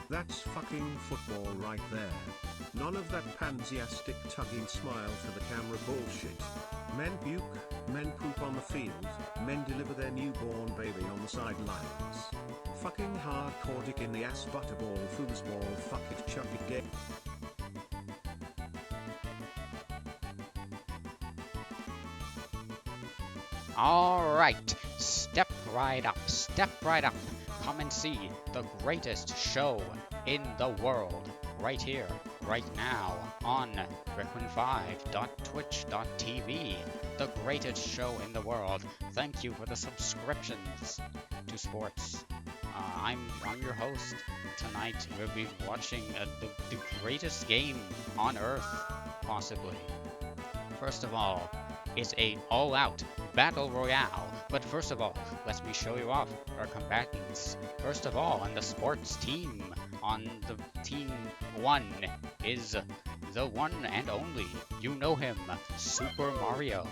That's fucking football right there. None of that pansiastic tugging smile for the camera bullshit. Men puke, men poop on the field, men deliver their newborn baby on the sidelines. Fucking hardcore dick in the ass butterball foosball fuck it chuck it gay. Alright, step right up, step right up. Come and see the greatest show in the world right here, right now on Rickman5.twitch.tv. The greatest show in the world. Thank you for the subscriptions to sports. I'm your host. Tonight we'll be watching the greatest game on Earth, possibly. First of all, it's a all-out battle royale. But first of all, let me show you off our combatants. First of all, on the sports team, on the team 1 is the one and only, you know him, Super Mario.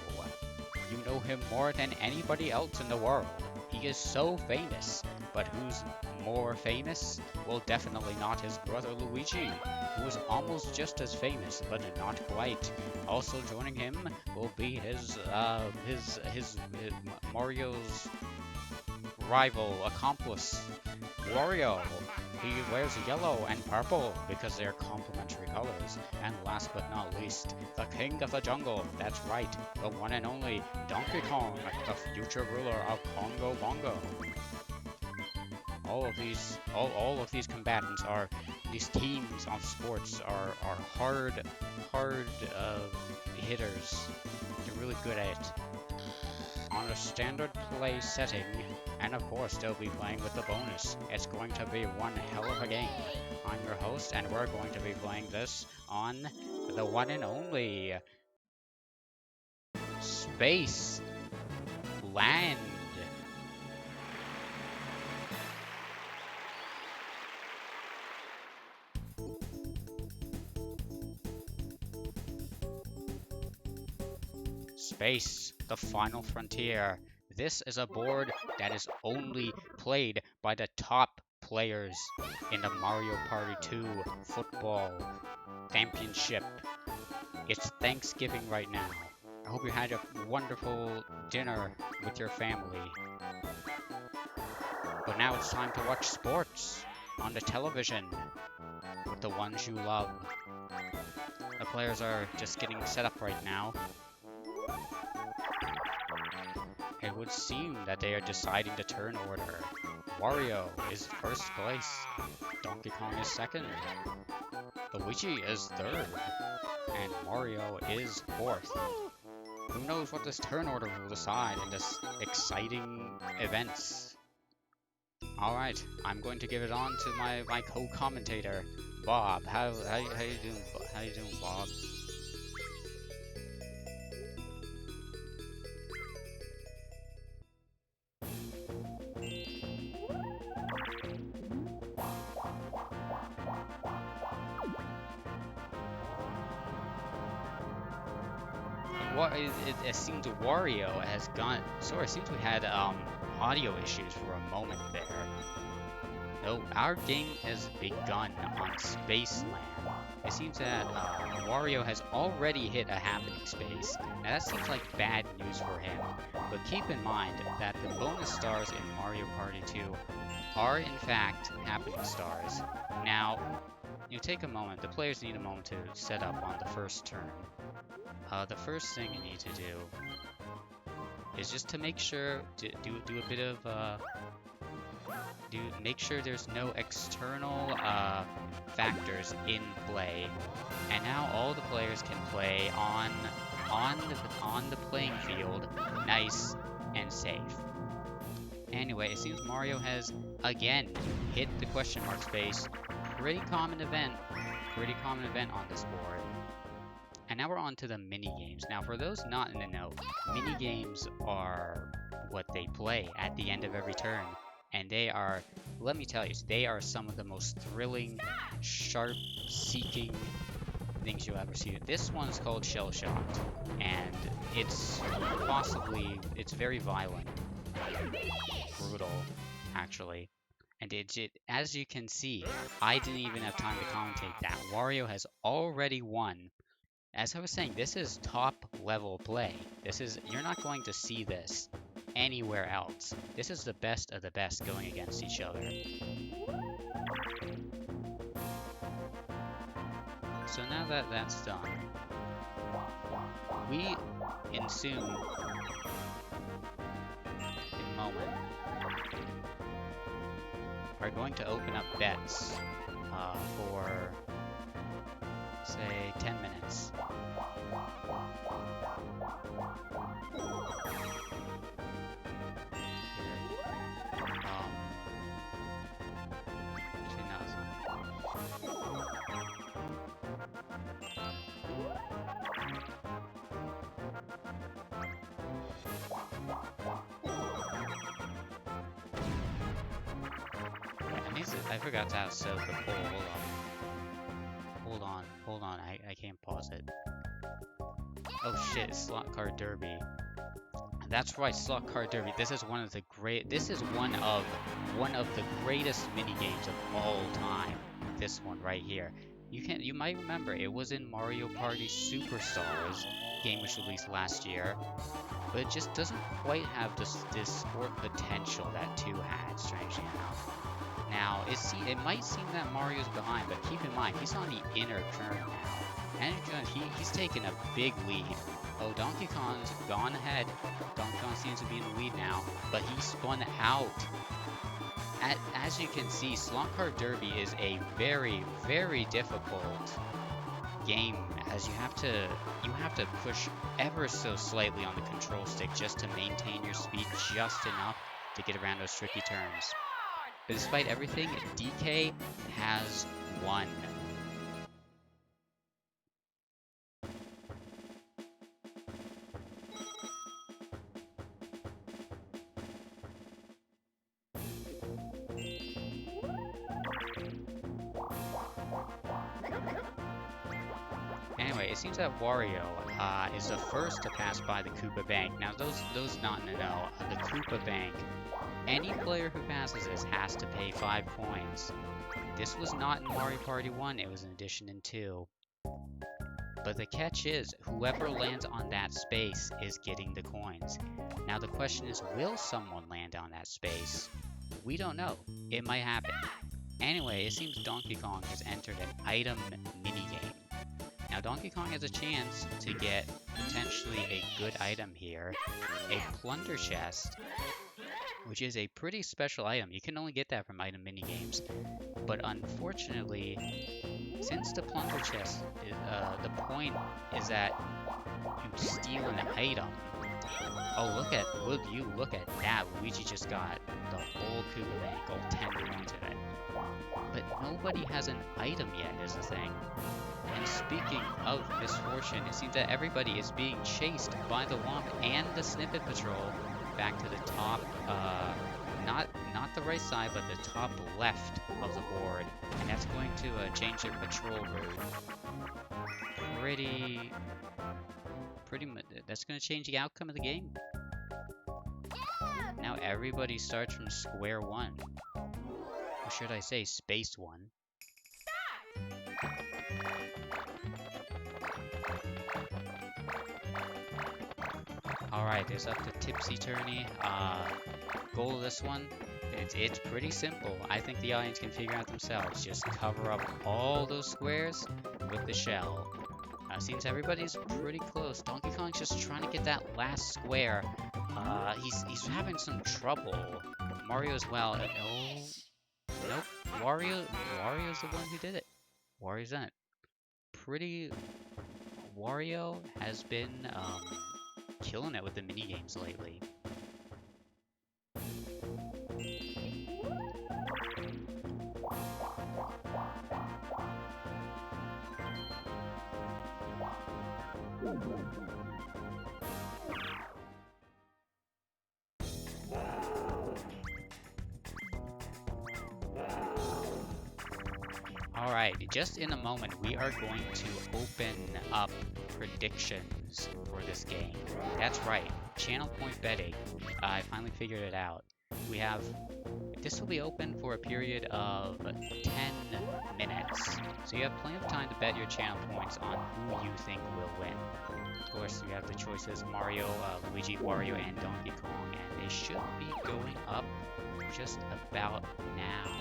You know him more than anybody else in the world. He is so famous, but who's more famous? Well, definitely not his brother Luigi, who is almost just as famous, but not quite. Also joining him will be his Mario's rival, accomplice, Wario. He wears yellow and purple because they're complementary colors. And last but not least, the king of the jungle. That's right, the one and only Donkey Kong, the future ruler of Congo Bongo. All of these combatants are, these teams on sports are hard hitters. They're really good at it. On a standard play setting, and of course they'll be playing with the bonus. It's going to be one hell of a game. I'm your host, and we're going to be playing this on the one and only Space Land. Space, the final frontier. This is a board that is only played by the top players in the Mario Party 2 football championship. It's Thanksgiving right now. I hope you had a wonderful dinner with your family. But now it's time to watch sports on the television with the ones you love. The players are just getting set up right now. It would seem that they are deciding the turn order. Wario is first place. Donkey Kong is second. Luigi is third. And Mario is fourth. Who knows what this turn order will decide in this exciting events. Alright, I'm going to give it on to my co-commentator, Bob. How you doing? How you doing, Bob? It seems Wario has gone. Sorry, it seems we had audio issues for a moment there. No, our game has begun on Spaceland. It seems that Wario has already hit a happening space. Now that seems like bad news for him, but keep in mind that the bonus stars in Mario Party 2 are in fact happening stars. Now, you take a moment, the players need a moment to set up on the first turn. The first thing you need to do is just to make sure to do a bit of make sure there's no external factors in play, and now all the players can play on the playing field, nice and safe. Anyway, it seems Mario has again hit the question mark space. Pretty common event on this board. And now we're on to the mini-games. Now, for those not in the know, mini-games are what they play at the end of every turn. And they are, let me tell you, they are some of the most thrilling, sharp-seeking things you'll ever see. This one's called Shell Shocked, and it's very violent. Brutal, actually. And as you can see, I didn't even have time to commentate that. Wario has already won. As I was saying, this is top level play. You're not going to see this anywhere else. This is the best of the best going against each other. So now that that's done, we in a moment, are going to open up bets for, say, 10 minutes. Actually, no, it's not. I forgot to set the poll. Hold on. I can't pause it. Oh shit, Slot Card Derby. That's right, Slot Card Derby. This is one of the greatest mini games of all time. This one right here. You might remember it was in Mario Party Superstars, game which released last year, but it just doesn't quite have this sport potential that 2 had, strangely enough. Now, it might seem that Mario's behind, but keep in mind, he's on the inner current now. And he's taken a big lead. Oh, Donkey Kong's gone ahead. Donkey Kong seems to be in the lead now, but he spun out. As you can see, Slot Card Derby is a very, very difficult game, as you have to push ever so slightly on the control stick just to maintain your speed just enough to get around those tricky turns. But despite everything, DK has won. Anyway, it seems that Wario is the first to pass by the Koopa Bank. Now, those not in the know, the Koopa Bank, any player who passes this has to pay 5 coins. This was not in Mario Party 1, it was an addition in 2. But the catch is, whoever lands on that space is getting the coins. Now the question is, will someone land on that space? We don't know. It might happen. Anyway, it seems Donkey Kong has entered an item minigame. Now Donkey Kong has a chance to get potentially a good item here, a plunder chest, which is a pretty special item. You can only get that from item minigames. But unfortunately, since the plunder chest, the point is that you steal an item. Oh, look at that. Luigi just got the whole Koopa Bank, all 10 coins of it. But nobody has an item yet, is the thing. And speaking of misfortune, it seems that everybody is being chased by the Womp and the Snippet Patrol back to the top, not the right side, but the top left of the board. And that's going to change their patrol route. Pretty much, that's going to change the outcome of the game. Now everybody starts from square one. Or should I say space one? Alright, there's up to Tipsy Tourney. Goal of this one, it's pretty simple. I think the audience can figure out themselves. Just cover up all those squares with the shell. Seems everybody's pretty close. Donkey Kong's just trying to get that last square. He's having some trouble. Mario as well. Oh, nope. Wario's the one who did it. Wario's done it. Wario has been killing it with the minigames lately. Alright, just in a moment we are going to open up predictions for this game. That's right, channel point betting. I finally figured it out. We have This will be open for a period of 10 minutes. So you have plenty of time to bet your channel points on who you think will win. Of course, you have the choices Mario, Luigi, Wario, and Donkey Kong, and they should be going up just about now.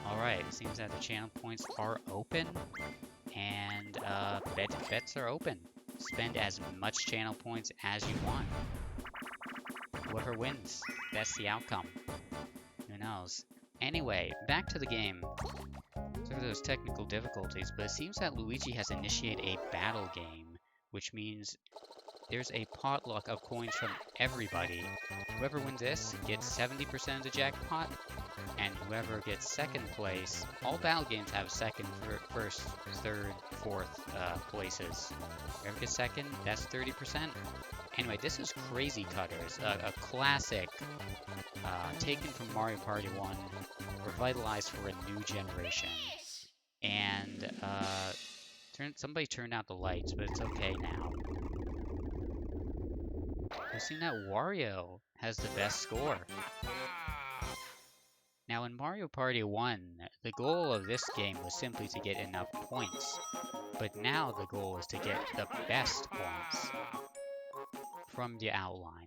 Alright, it seems that the channel points are open, and bets are open. Spend as much channel points as you want. Whoever wins, that's the outcome. Who knows? Anyway, back to the game. Sorry for those technical difficulties, but it seems that Luigi has initiated a battle game, which means there's a potluck of coins from everybody. Whoever wins this gets 70% of the jackpot, and whoever gets second place, all battle games have second, first, third, fourth places. Whoever gets second, that's 30%. Anyway, this is Crazy Cutters, a classic taken from Mario Party 1, revitalized for a new generation. And somebody turned out the lights, but it's okay now. I've seen that Wario has the best score. Now in Mario Party 1, the goal of this game was simply to get enough points. But now the goal is to get the best points from the outline.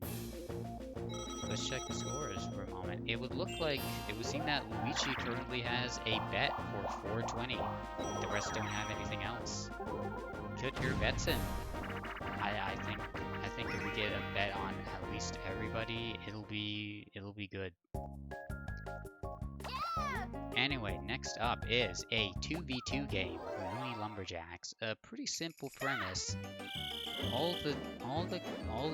Let's check the scores for a moment. It would seem that Luigi currently has a bet for 420. The rest don't have anything else. Put your bets in. I think if we get a bet on at least everybody, it'll be good. Anyway, next up is a 2v2 game, Looney Lumberjacks. A pretty simple premise. All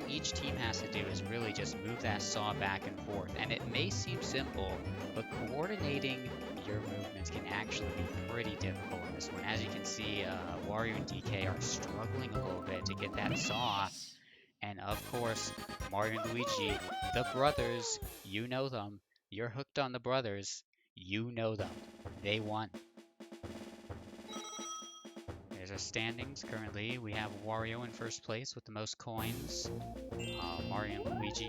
each team has to do is really just move that saw back and forth, and it may seem simple, but coordinating your movements can actually be pretty difficult in this one. As you can see, Wario and DK are struggling a little bit to get that saw, and of course, Mario and Luigi, the brothers, you know them. You're hooked on the brothers. You know them. They won. There's our standings currently. We have Wario in first place with the most coins. Mario and Luigi.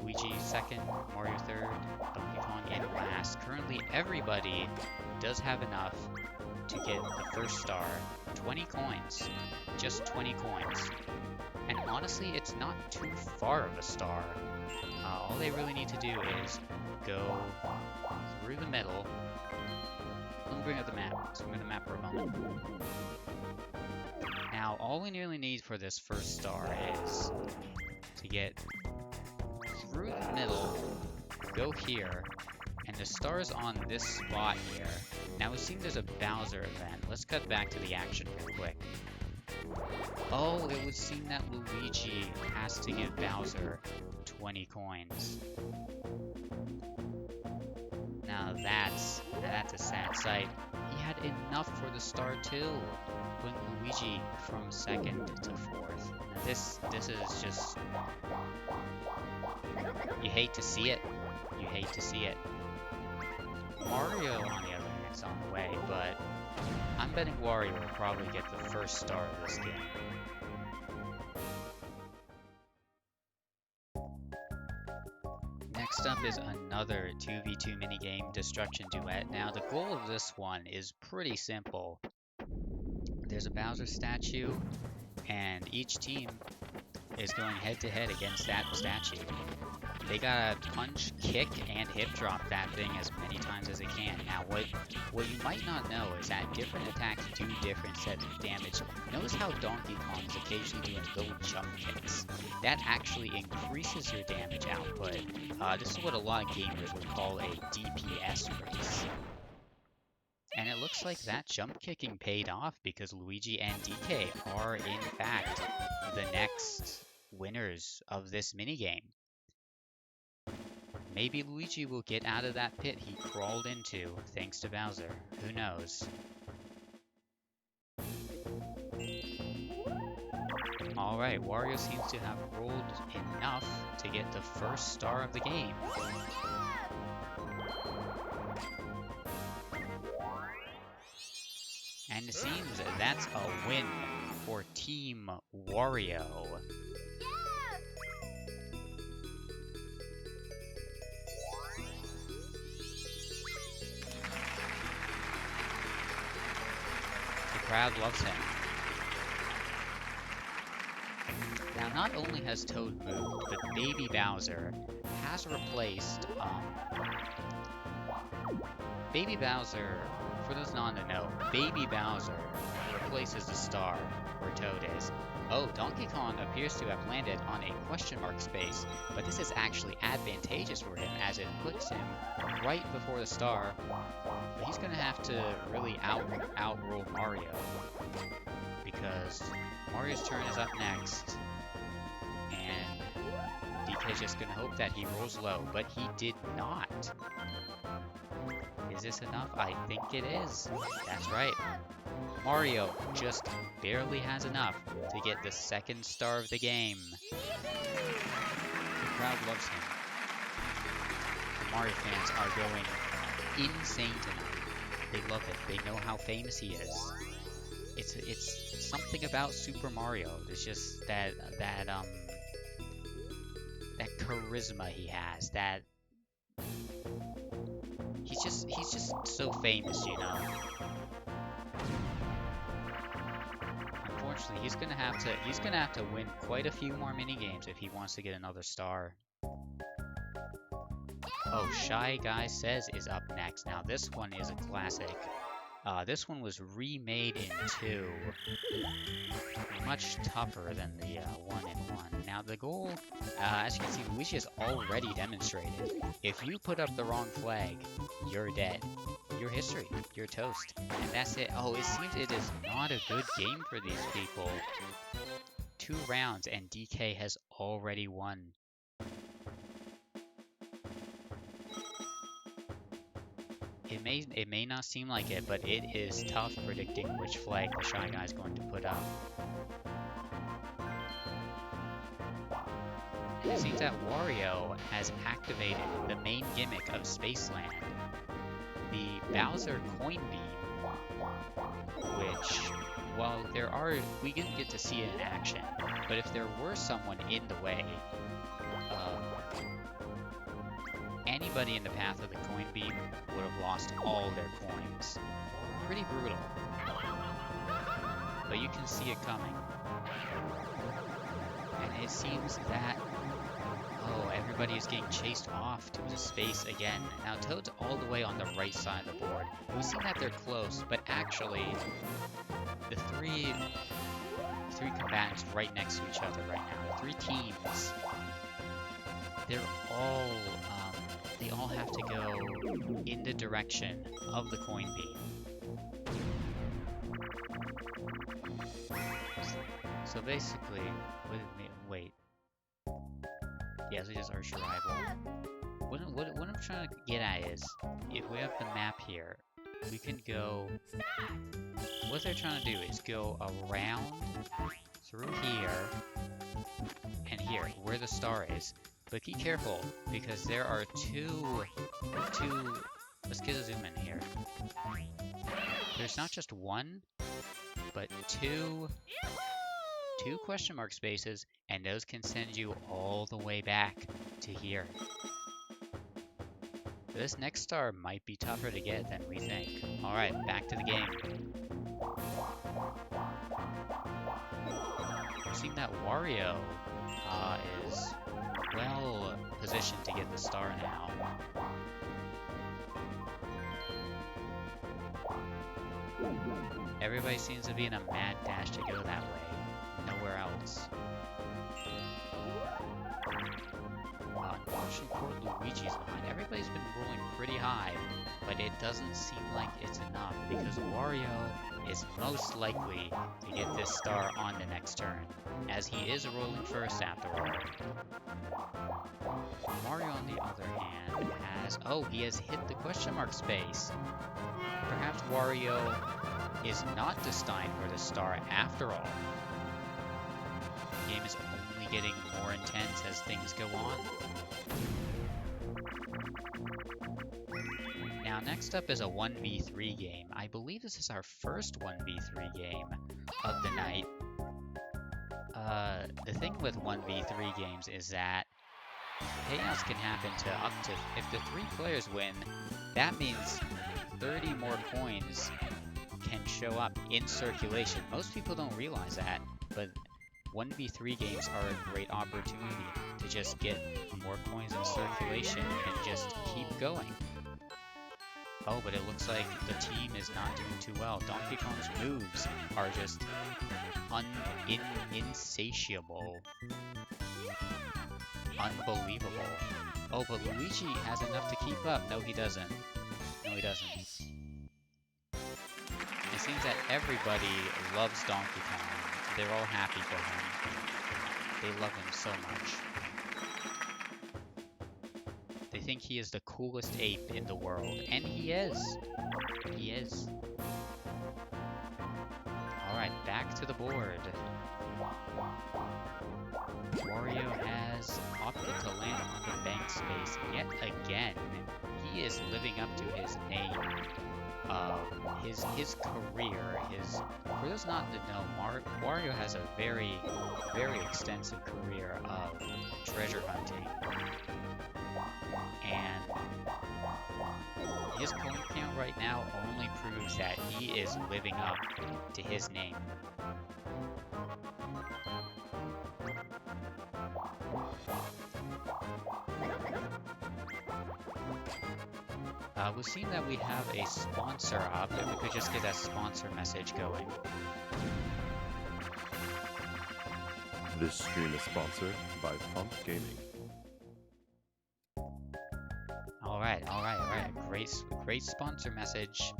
Luigi second, Mario third, Donkey Kong in last. Currently, everybody does have enough to get the first star. 20 coins. Just 20 coins. And honestly, it's not too far of a star. All they really need to do is go through the middle. Let me bring up the map. Let's bring up the map for a moment. Now, all we really need for this first star is to get through the middle, go here, and the star's on this spot here. Now, it seems there's a Bowser event. Let's cut back to the action real quick. Oh, it would seem that Luigi has to give Bowser 20 coins. Now that's a sad sight. He had enough for the star too, putting Luigi from second to fourth. Now this is just, you hate to see it. You hate to see it. Mario, on the other hand, is on the way, but I'm betting Wario will probably get the first star of this game. Next up is another 2v2 minigame, Destruction Duet. Now, the goal of this one is pretty simple. There's a Bowser statue, and each team is going head-to-head against that statue. They gotta punch, kick, and hip drop that thing as many times as they can. Now, what you might not know is that different attacks do different sets of damage. Notice how Donkey Kong is occasionally doing little jump kicks. That actually increases your damage output. This is what a lot of gamers would call a DPS race. And it looks like that jump kicking paid off because Luigi and DK are, in fact, the next winners of this minigame. Maybe Luigi will get out of that pit he crawled into thanks to Bowser. Who knows? Alright, Wario seems to have rolled enough to get the first star of the game. And it seems that's a win for Team Wario. crowd loves him. Now, not only has Toad moved, but Baby Bowser has replaced, Baby Bowser, for those not to know, Baby Bowser replaces the star where Toad is. Oh, Donkey Kong appears to have landed on a question mark space, but this is actually advantageous for him as it puts him right before the star. But he's gonna have to really outrule Mario, because Mario's turn is up next, and DK's just gonna hope that he rolls low, but he did not. Is this enough? I think it is. That's right. Mario just barely has enough to get the second star of the game. The crowd loves him. The Mario fans are going insane tonight. They love it. They know how famous he is. It's something about Super Mario. It's just that charisma he has. That he's just so famous, you know. Unfortunately, he's gonna have to win quite a few more mini games if he wants to get another star. Oh, Shy Guy Says is up next. Now this one is a classic. This one was remade in 2. Much tougher than the 1-in-1. Now the goal, as you can see, Luigi has already demonstrated. If you put up the wrong flag, you're dead. You're history. You're toast. And that's it. Oh, it seems it is not a good game for these people. 2 rounds and DK has already won. It may not seem like it, but it is tough predicting which flag the Shy Guy is going to put up. And it seems that Wario has activated the main gimmick of Spaceland, the Bowser Coin Beam, which, while we didn't get to see it in action, but if there were someone in the way, anybody in the path of the coin beam would have lost all their coins. Pretty brutal. But you can see it coming. And it seems that, oh, everybody is getting chased off to the space again. Now Toad's all the way on the right side of the board. It would seem that they're close, but actually, the three combatants right next to each other right now, the 3 teams, they're all, they all have to go in the direction of the coin beam. So basically, wait. Yeah, so just arch rival. What I'm trying to get at is, if we have the map here, we can go... What they're trying to do is go around, through here, and here, where the star is. But be careful, because there are two, let's get a zoom in here. There's not just one, but two question mark spaces, and those can send you all the way back to here. This next star might be tougher to get than we think. Alright, back to the game. It seems that Wario is well positioned to get the star now. Everybody seems to be in a mad dash to go that way. Nowhere else. Unfortunately, poor Luigi's behind. Everybody's been rolling pretty high, but it doesn't seem like it's enough because Wario is most likely to get this star on the next turn, as he is rolling first after all. Mario, on the other hand, he has hit the question mark space. Perhaps Wario is not destined for the star after all. The game is only getting more intense as things go on. Now, next up is a 1v3 game. I believe this is our first 1v3 game of the night. The thing with 1v3 games is that payouts can happen to up to, if the 3 players win, that means 30 more coins can show up in circulation. Most people don't realize that, but 1v3 games are a great opportunity to just get more coins in circulation and just keep going. Oh, but it looks like the team is not doing too well. Donkey Kong's moves are just insatiable. Unbelievable. Oh, but Luigi has enough to keep up. No, he doesn't. No, he doesn't. It seems that everybody loves Donkey Kong. They're all happy for him. They love him so much. They think he is the coolest ape in the world. And he is. He is. Alright, back to the board. Wario has opted to land on the bank space yet again. He is living up to his name. His career, for those not to know, Wario has a very, very extensive career of treasure hunting. And his coin count right now only proves that he is living up to his name. We'll see that we have a sponsor up, and we could just get that sponsor message going. This stream is sponsored by Pump Gaming. Alright. Great sponsor message.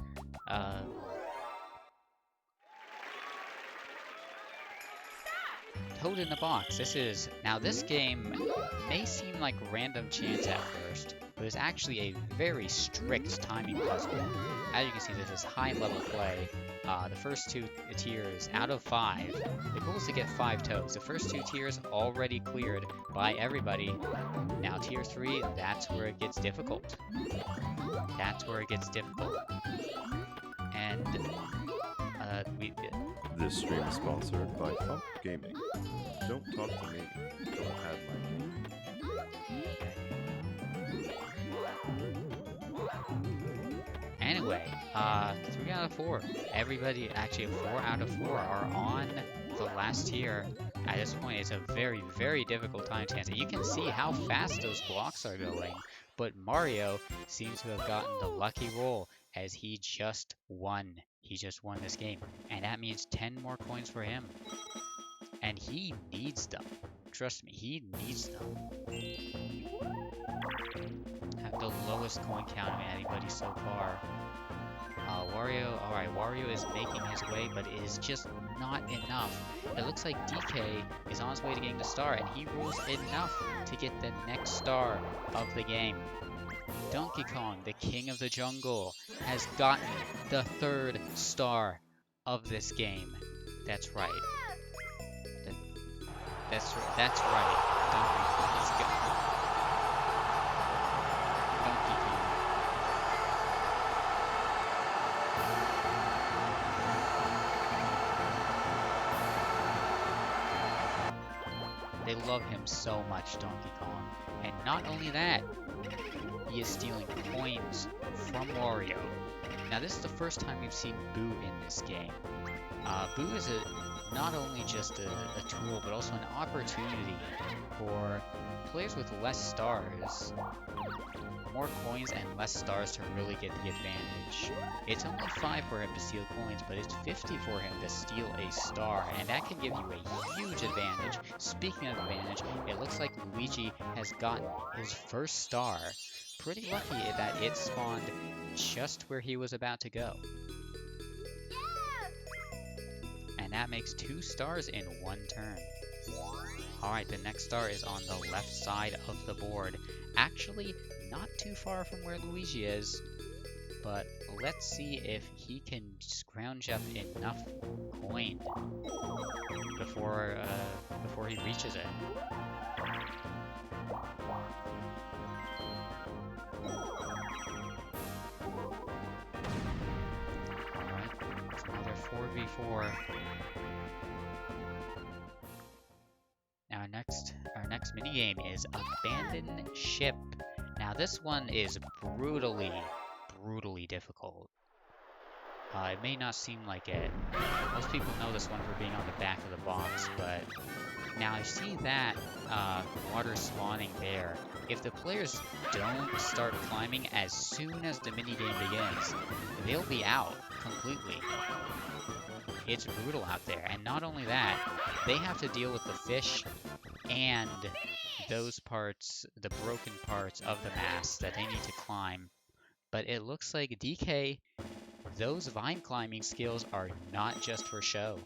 Toad in the Box. This game may seem like random chance at first, but it's actually a very strict timing puzzle. As you can see, this is high level play. The first 2 tiers out of 5. The goal is to get 5 toads. The first 2 tiers already cleared by everybody. Now tier 3, that's where it gets difficult. And This stream is sponsored by Pump Gaming. Don't talk to me. Don't have my game. Anyway, 3 out of 4. Everybody, actually 4 out of 4 are on the last tier. At this point, it's a very, very difficult time to answer. You can see how fast those blocks are going, but Mario seems to have gotten the lucky roll as he just won. He just won this game, and that means 10 more coins for him. And he needs them. Trust me, he needs them. Have the lowest coin count of anybody so far. Wario is making his way, but it is just not enough. It looks like DK is on his way to getting the star, and he rules enough to get the next star of the game. Donkey Kong, the king of the jungle, has gotten the 3rd star of this game. That's right. That's right. Donkey Kong. They love him so much, Donkey Kong. And not only that, he is stealing coins from Wario. Now this is the first time we've seen Boo in this game. Boo is not only just a tool, but also an opportunity for players with less stars, more coins and less stars to really get the advantage. It's only 5 for him to steal coins, but it's 50 for him to steal a star, and that can give you a huge advantage. Speaking of advantage, it looks like Luigi has gotten his first star. Pretty lucky that it spawned just where he was about to go. And that makes 2 stars in 1 turn. Alright, the next star is on the left side of the board. Actually, not too far from where Luigi is. But let's see if he can scrounge up enough coin before he reaches it. Alright, it's another 4v4. Now our next minigame is Abandon Ship. Now this one is brutally difficult. It may not seem like it. Most people know this one for being on the back of the box, but now I see that water spawning there. If the players don't start climbing as soon as the minigame begins, they'll be out completely. It's brutal out there, and not only that, they have to deal with the fish and those parts, the broken parts of the mast that they need to climb. But it looks like DK, those vine climbing skills are not just for show.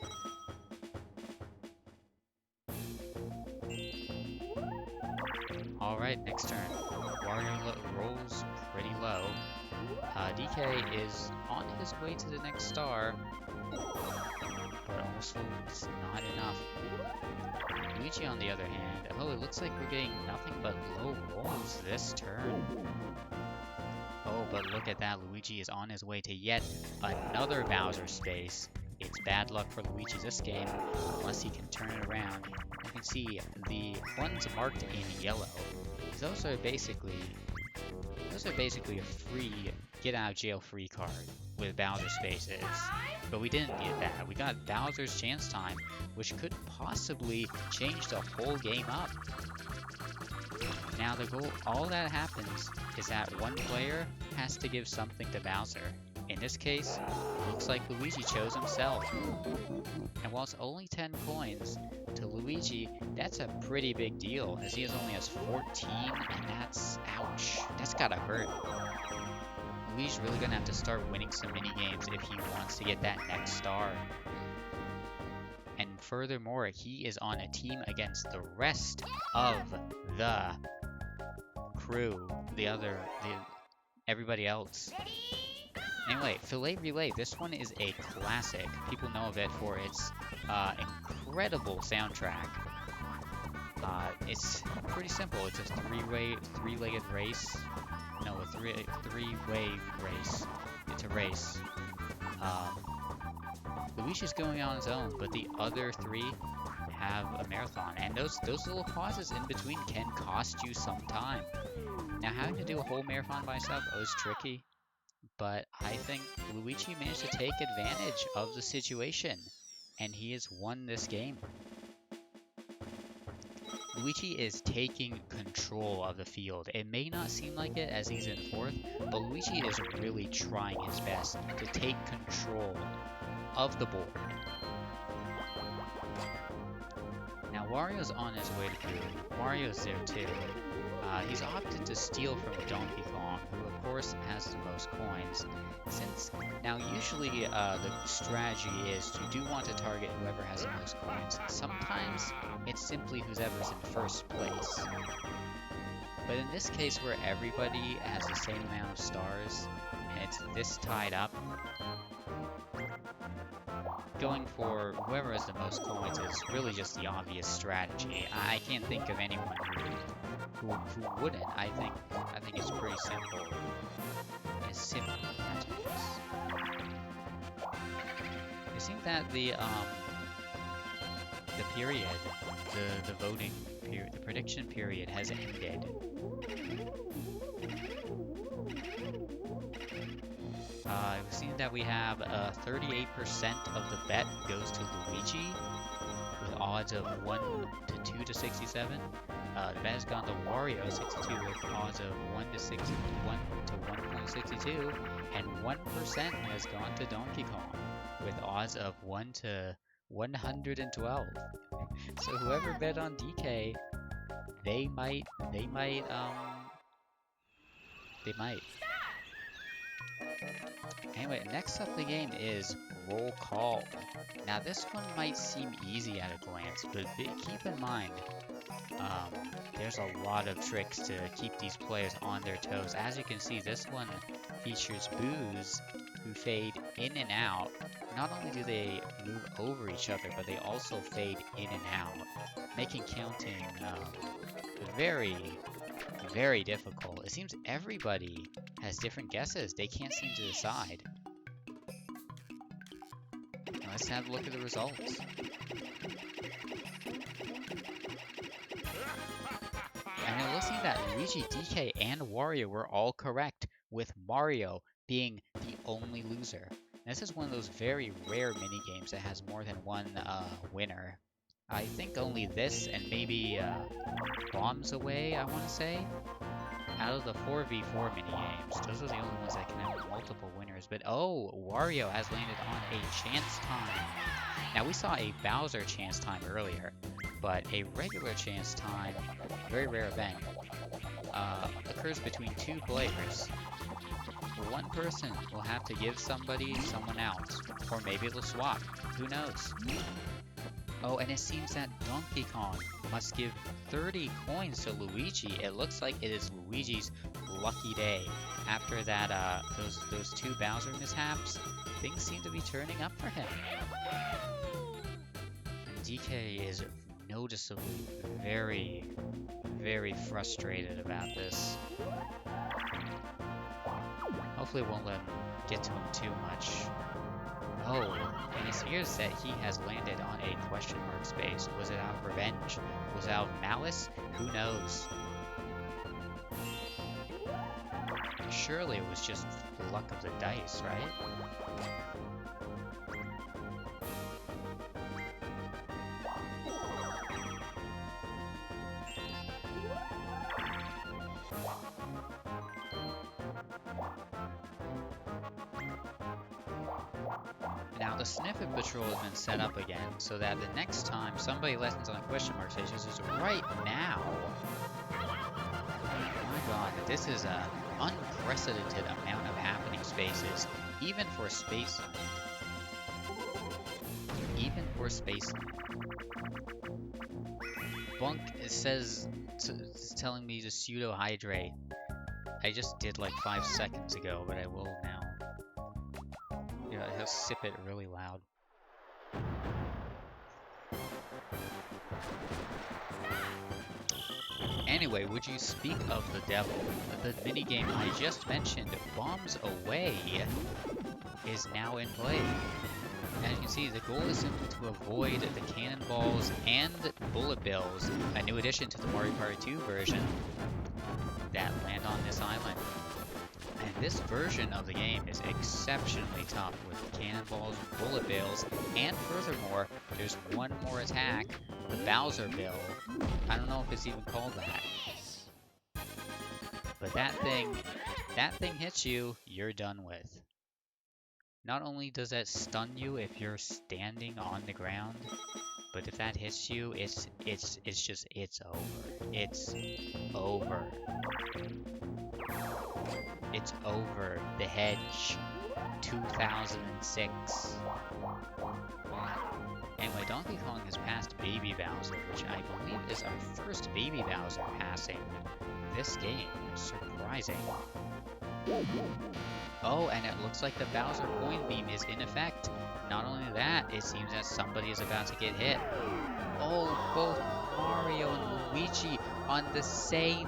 Alright, next turn. Wario rolls pretty low. DK is on his way to the next star, but also it's not enough. Luigi, on the other hand, oh, it looks like we're getting nothing but low rolls this turn. Oh, but look at that, Luigi is on his way to yet another Bowser space. It's bad luck for Luigi this game, unless he can turn it around. You can see the ones marked in yellow. Those are basically a free get-out-of-jail-free card with Bowser spaces. But we didn't get that. We got Bowser's Chance Time, which could possibly change the whole game up. Now the goal, all that happens is that one player has to give something to Bowser. In this case, looks like Luigi chose himself. And while it's only 10 coins, to Luigi, that's a pretty big deal, as he only has 14, and that's, ouch, that's gotta hurt. Luigi's really gonna have to start winning some mini games if he wants to get that next star. And furthermore, he is on a team against the rest of the crew, everybody else. Anyway, Filet Relay, this one is a classic. People know of it for its incredible soundtrack. It's pretty simple. It's a three-legged race. No, a three-way race. It's a race. Luigi's going on his own, but the other three have a marathon, and those little pauses in between can cost you some time. Now, having to do a whole marathon by himself is tricky, but I think Luigi managed to take advantage of the situation, and he has won this game. Luigi is taking control of the field. It may not seem like it as he's in fourth, but Luigi is really trying his best to take control of the board. Now Wario's on his way to blue. Mario's there too. He's opted to steal from Donkey Kong, who of course has the most coins. Now usually the strategy is you do want to target whoever has the most coins. Sometimes it's simply whoever's in first place. But in this case where everybody has the same amount of stars, and it's this tied up, going for whoever has the most coins is really just the obvious strategy. I can't think of anyone who wouldn't. I think it's pretty simple. As simple as it is. It seems that the period, the voting period, the prediction period has ended. We've seen that we have 38% of the bet goes to Luigi, with odds of 1 to 2 to 67. The bet has gone to Wario 62 with odds of 1 to 1.62, and 1% has gone to Donkey Kong with odds of 1 to 112. So whoever bet on DK, they might. Anyway, next up the game is Roll Call. Now this one might seem easy at a glance, but keep in mind, there's a lot of tricks to keep these players on their toes. As you can see, this one features boos who fade in and out. Not only do they move over each other, but they also fade in and out, making counting very, very difficult. It seems everybody has different guesses. They can't seem to decide. Now let's have a look at the results. And it looks like that Luigi, DK, and Wario were all correct, with Mario being the only loser. This is one of those very rare mini games that has more than one winner. I think only this and maybe Bombs Away, I want to say. Out of the 4v4 mini games, those are the only ones that can have multiple winners. But oh, Wario has landed on a chance time. Now we saw a Bowser chance time earlier, but a regular chance time, very rare event, occurs between two players. One person will have to give somebody someone else, or maybe they'll swap, who knows. Oh, and it seems that Donkey Kong must give 30 coins to Luigi. It looks like it is Luigi's lucky day. After that, those two Bowser mishaps, things seem to be turning up for him. And DK is noticeably very, very frustrated about this. Hopefully it won't let him get to him too much. Oh, and it appears that he has landed on a question mark space. Was it out of revenge? Was it out of malice? Who knows? Surely it was just the luck of the dice, right? Now the Sniffet Patrol has been set up again, so that the next time somebody lands on a question mark station, this is right now. Oh my god, this is an unprecedented amount of happening spaces, even for space. Even for space. Bunk is telling me to pseudo hydrate. I just did like 5 seconds ago, but I will now. Yeah, he'll sip it really loud. Anyway, would you speak of the devil? The minigame I just mentioned, Bombs Away, is now in play. As you can see, the goal is simply to avoid the cannonballs and bullet bills, a new addition to the Mario Party 2 version, that land on this island. And this version of the game is exceptionally tough with cannonballs, bullet bills, and furthermore, there's one more attack, the Bowser Bill. I don't know if it's even called that. But that thing hits you, you're done with. Not only does that stun you if you're standing on the ground, but if that hits you, it's over. It's over. It's over. The Hedge, 2006. Anyway, Donkey Kong has passed Baby Bowser, which I believe is our first Baby Bowser passing this game. Surprising. Oh, and it looks like the Bowser coin beam is in effect. Not only that, it seems that somebody is about to get hit. Oh, both Mario and Luigi on the same,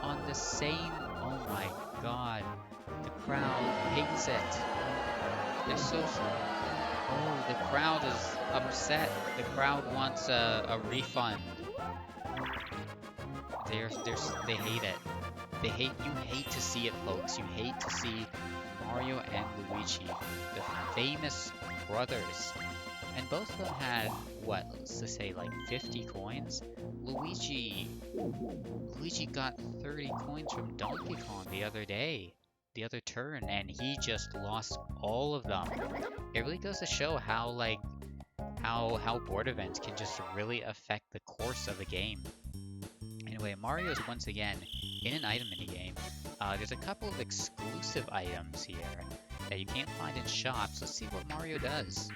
oh my god. The crowd hates it. They're so oh, the crowd is upset. The crowd wants a refund. They hate it. You hate to see it, folks. You hate to see Mario and Luigi, the famous brothers. And both of them had, what, let's just say like 50 coins? Luigi got 30 coins from Donkey Kong the other day, the other turn, and he just lost all of them. It really goes to show how, like, how board events can just really affect the course of a game. Anyway, Mario is once again in an item minigame. There's a couple of exclusive items here that you can't find in shops. Let's see what Mario does.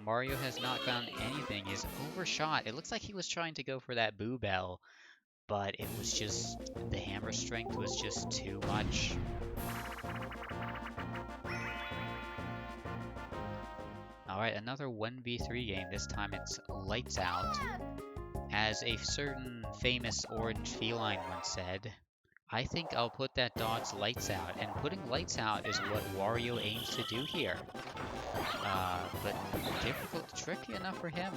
Mario has not found anything. He's overshot. It looks like he was trying to go for that Boo Bell, but it was just, the hammer strength was just too much. Alright, another 1v3 game. This time it's Lights Out. As a certain famous orange feline once said, I think I'll put that dog's lights out, and putting lights out is what Wario aims to do here. But difficult, tricky enough for him.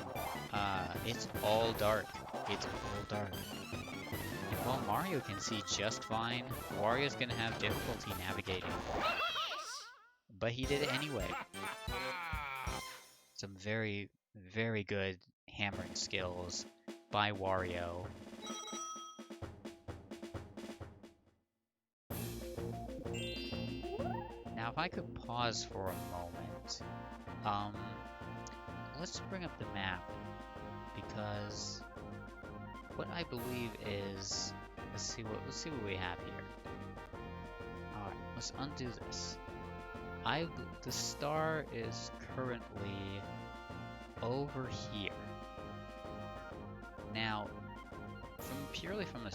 It's all dark. It's all dark. And while Mario can see just fine, Wario's gonna have difficulty navigating. but he did it anyway. Some very, very good hammering skills by Wario. Now, if I could pause for a moment, let's bring up the map, because what I believe is, let's see what we have here. All right, let's undo this. The star is currently over here. Now, purely from a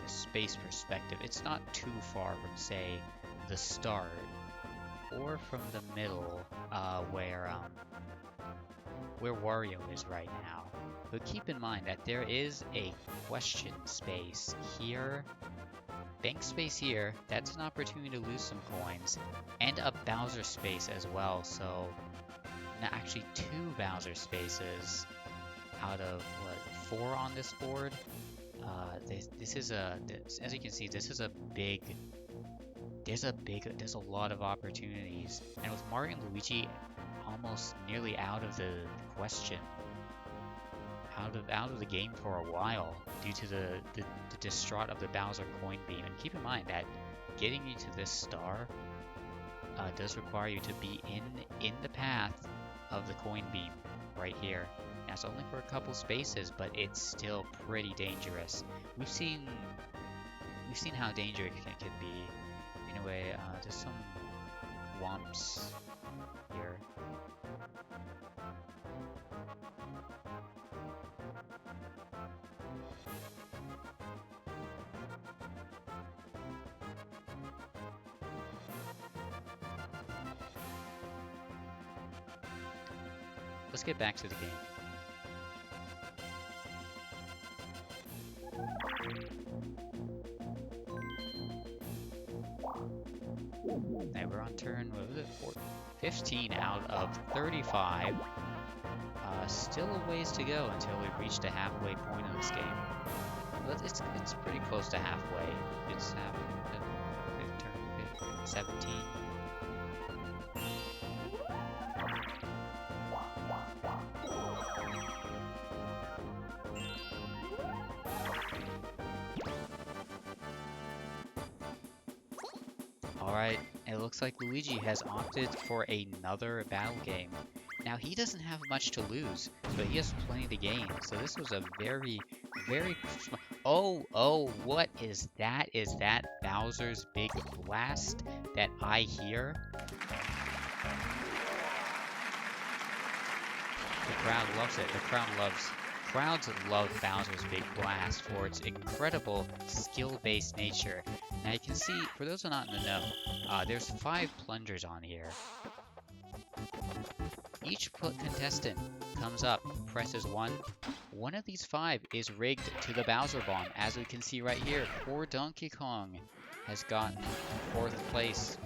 space perspective, it's not too far from, say, the start, or from the middle, where Wario is right now. But keep in mind that there is a question space here, bank space here, that's an opportunity to lose some coins, and a Bowser space as well. So, now actually 2 Bowser spaces out of, what, 4 on this board? As you can see, this is a big, there's a lot of opportunities. And with Mario and Luigi almost nearly out of the question, out of the game for a while due to the distraught of the Bowser coin beam. And keep in mind that getting you to this star does require you to be in the path of the coin beam right here. Now it's only for a couple spaces, but it's still pretty dangerous. We've seen how dangerous it can be. Anyway, there's some womps here. Let's get back to the game. Now we're on turn, what was it, 15 out of 35. Still a ways to go until we reach the halfway point of this game. But it's pretty close to halfway. It's turn 17. Alright, it looks like Luigi has opted for another battle game. Now, he doesn't have much to lose, but he has plenty to gain. So this was a very, very... Oh, what is that? Is that Bowser's Big Blast that I hear? The crowd loves it. Crowds love Bowser's Big Blast for its incredible skill-based nature. Now you can see, for those who are not in the know, there's 5 plungers on here. Each contestant comes up, presses 1. One of these 5 is rigged to the Bowser bomb, as we can see right here. Poor Donkey Kong has gotten 4th place.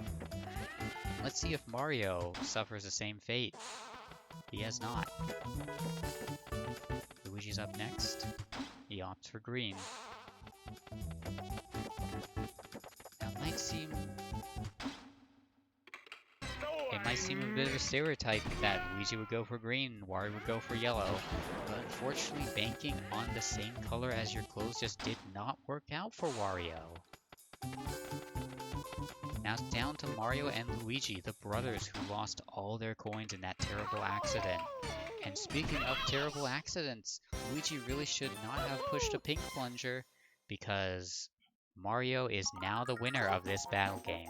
Let's see if Mario suffers the same fate. He has not. Luigi's up next. He opts for green. It might seem a bit of a stereotype that Luigi would go for green and Wario would go for yellow, but unfortunately banking on the same color as your clothes just did not work out for Wario. Now it's down to Mario and Luigi, the brothers who lost all their coins in that terrible accident. And speaking of terrible accidents, Luigi really should not have pushed a pink plunger, because Mario is now the winner of this battle game.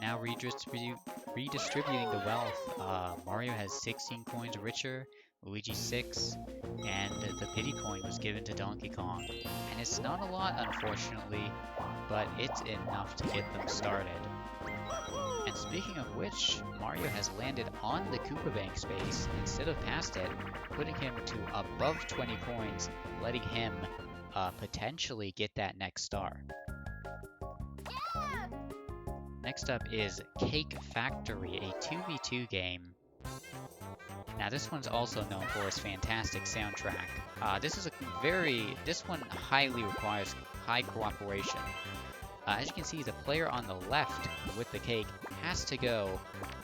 Now redistributing the wealth, Mario has 16 coins richer, Luigi 6, and the pity coin was given to Donkey Kong. And it's not a lot, unfortunately, but it's enough to get them started. And speaking of which, Mario has landed on the Koopa Bank space instead of past it, putting him to above 20 coins, letting him potentially get that next star. Next up is Cake Factory, a 2v2 game. Now this one's also known for its fantastic soundtrack. This one highly requires high cooperation. As you can see, the player on the left with the cake has to go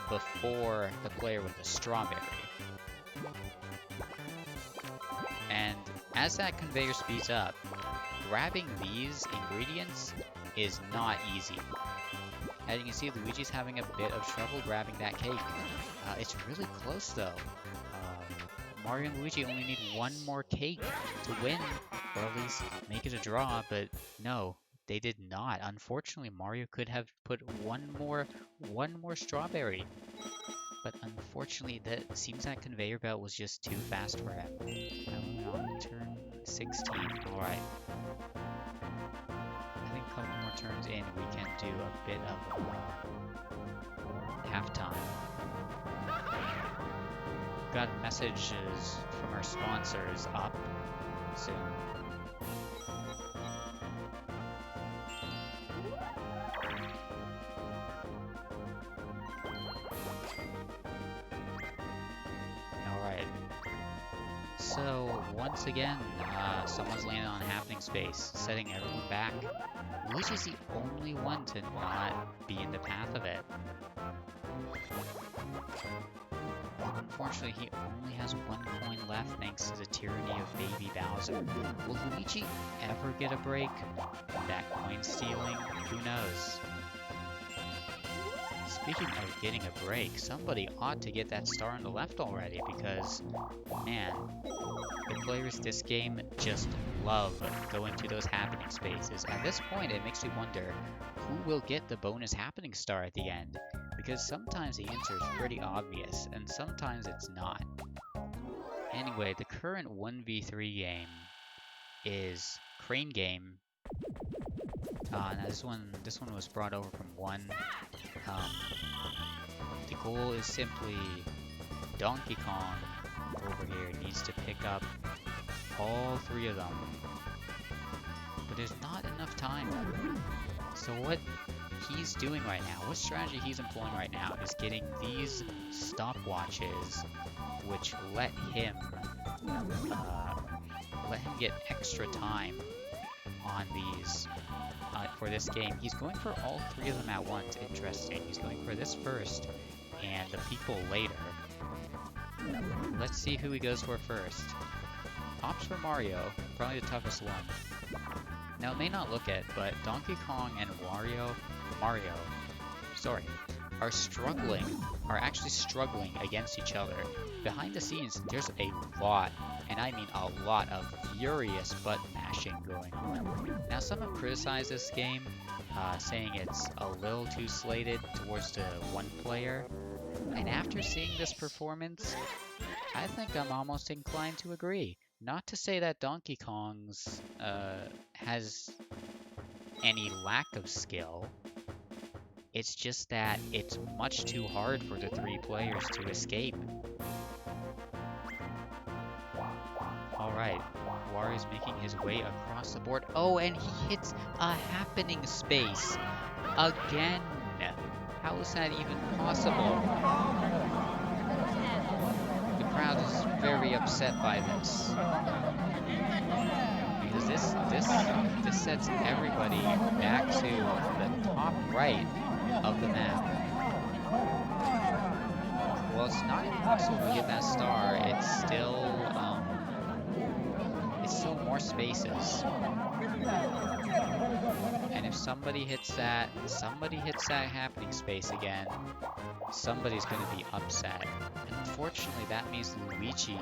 before the player with the strawberry. And as that conveyor speeds up, grabbing these ingredients is not easy. As you can see, Luigi's having a bit of trouble grabbing that cake. It's really close though. Mario and Luigi only need one more cake to win, or at least make it a draw, but no, they did not. Unfortunately, Mario could have put one more strawberry. But unfortunately, that seems that conveyor belt was just too fast for him. Now we're on turn 16. Alright. I think a couple more turns in, we can do a bit of halftime. Got messages from our sponsors up soon. Alright. So, once again, someone's landed on happening space, setting everyone back. Luigi's the only one to not be in the path of it. Unfortunately, he only has one coin left thanks to the tyranny of Baby Bowser. Will Luigi ever get a break? That coin stealing? Who knows? Speaking of getting a break, somebody ought to get that star on the left already because, man, the players this game just love going to those happening spaces. At this point, it makes me wonder who will get the bonus happening star at the end, because sometimes the answer is pretty obvious and sometimes it's not. Anyway, the current 1v3 game is Crane Game. Now this one was brought over from 1. The goal is simply Donkey Kong over here needs to pick up all 3 of them. But there's not enough time. So what he's doing right now, what strategy he's employing right now is getting these stopwatches which let him get extra time on these for this game. He's going for all 3 of them at once. Interesting. He's going for this first and the people later. Let's see who he goes for first. Opts for Mario, probably the toughest one. Now it may not look it, but Donkey Kong and Mario, are actually struggling against each other. Behind the scenes, there's a lot, and I mean a lot of furious button mashing going on. Now some have criticized this game, saying it's a little too slated towards the one player, and after seeing this performance, I think I'm almost inclined to agree. Not to say that Donkey Kong's has any lack of skill, it's just that it's much too hard for the 3 players to escape. Alright, Wario's making his way across the board. Oh, and he hits a happening space again. How is that even possible? The crowd is very upset by this. Because this sets everybody back to the top right of the map. Well, it's not impossible to get that star. It's still more spaces. And if somebody hits that happening space again, somebody's going to be upset. Unfortunately, that means Luigi,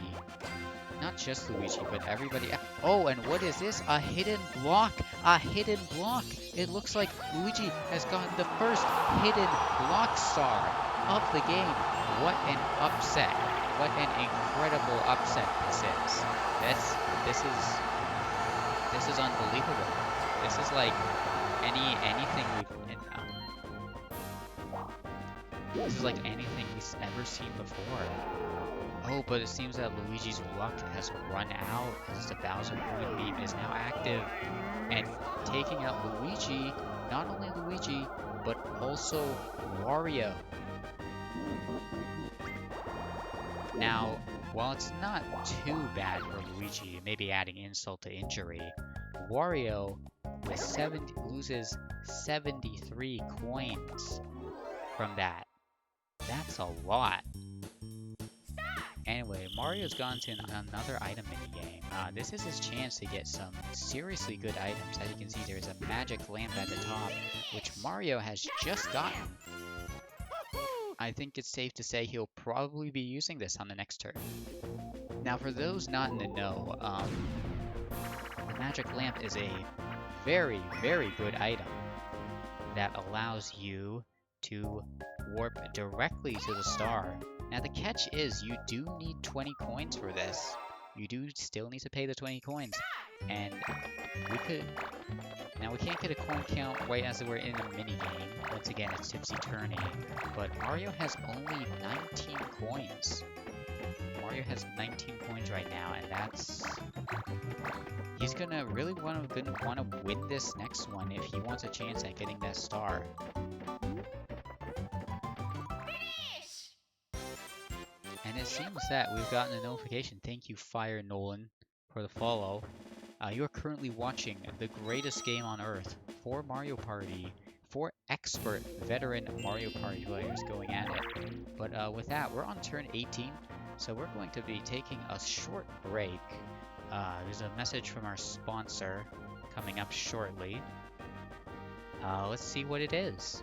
not just Luigi, but everybody. Oh, and what is this? A hidden block! A hidden block! It looks like Luigi has gotten the first hidden block star of the game. What an upset. What an incredible upset this is. This is unbelievable. This is like anything this is like anything we've ever seen before. Oh, but it seems that Luigi's luck has run out as the Bowser Ruin beam is now active and taking out Luigi. Not only Luigi, but also Wario. Now, while it's not too bad for Luigi, maybe adding insult to injury, Wario with loses 73 coins from that. That's a lot. Anyway, Mario's gone to another item minigame. This is his chance to get some seriously good items. As you can see, there's a magic lamp at the top, which Mario has just gotten. I think it's safe to say he'll probably be using this on the next turn. Now, for those not in the know, the magic lamp is a very, very good item that allows you to warp directly to the star. Now the catch is you do need 20 coins for this. You do still need to pay the 20 coins. And we can't get a coin count right as we're in a minigame. Once again, it's tipsy turning. But Mario has only 19 coins. Mario has 19 coins right now, and that's... He's gonna really want to win this next one if he wants a chance at getting that star. And it seems that we've gotten a notification. Thank you, Fire Nolan, for the follow. You are currently watching the greatest game on Earth, 4 Mario Party, 4 expert veteran Mario Party players going at it. But with that, we're on turn 18, so we're going to be taking a short break. There's a message from our sponsor coming up shortly. Let's see what it is.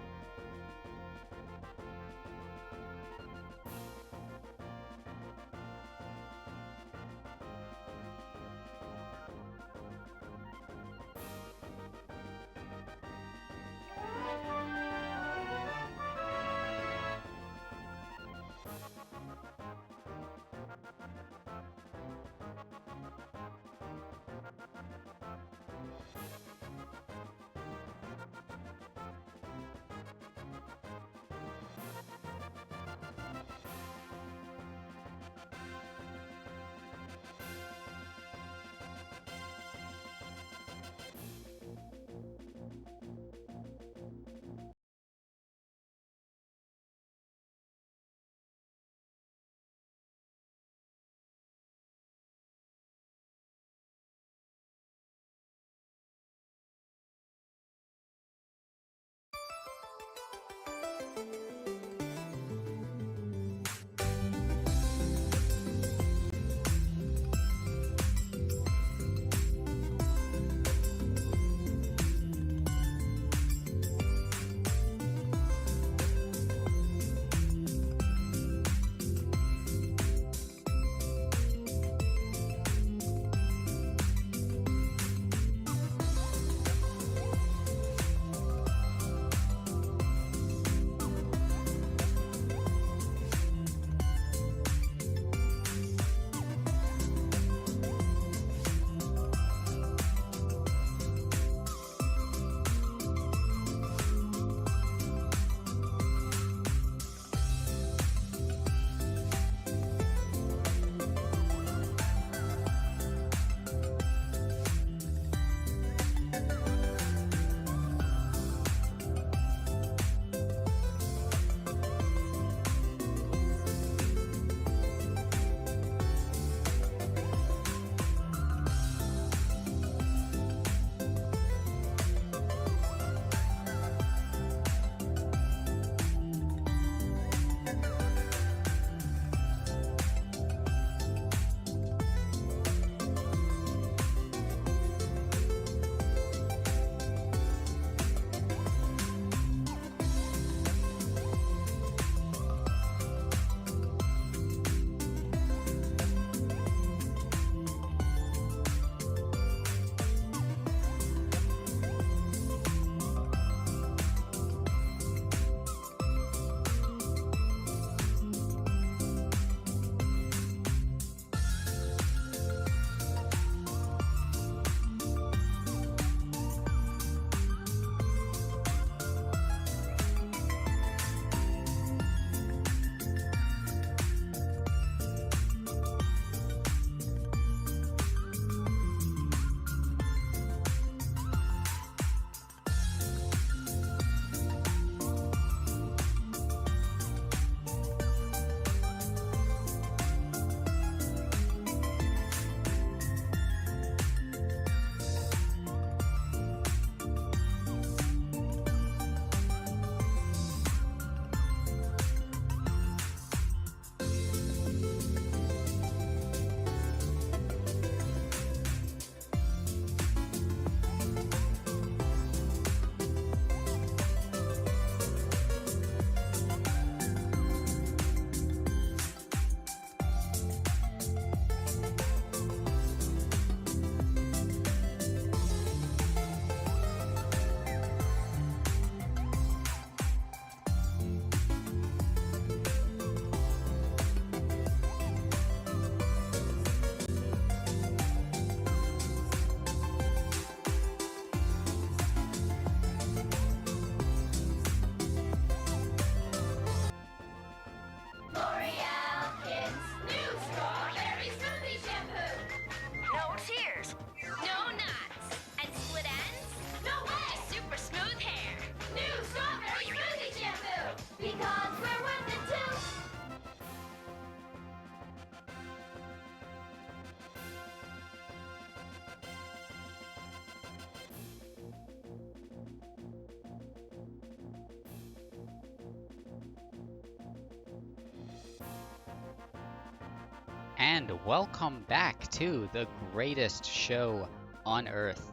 And welcome back to the greatest show on Earth.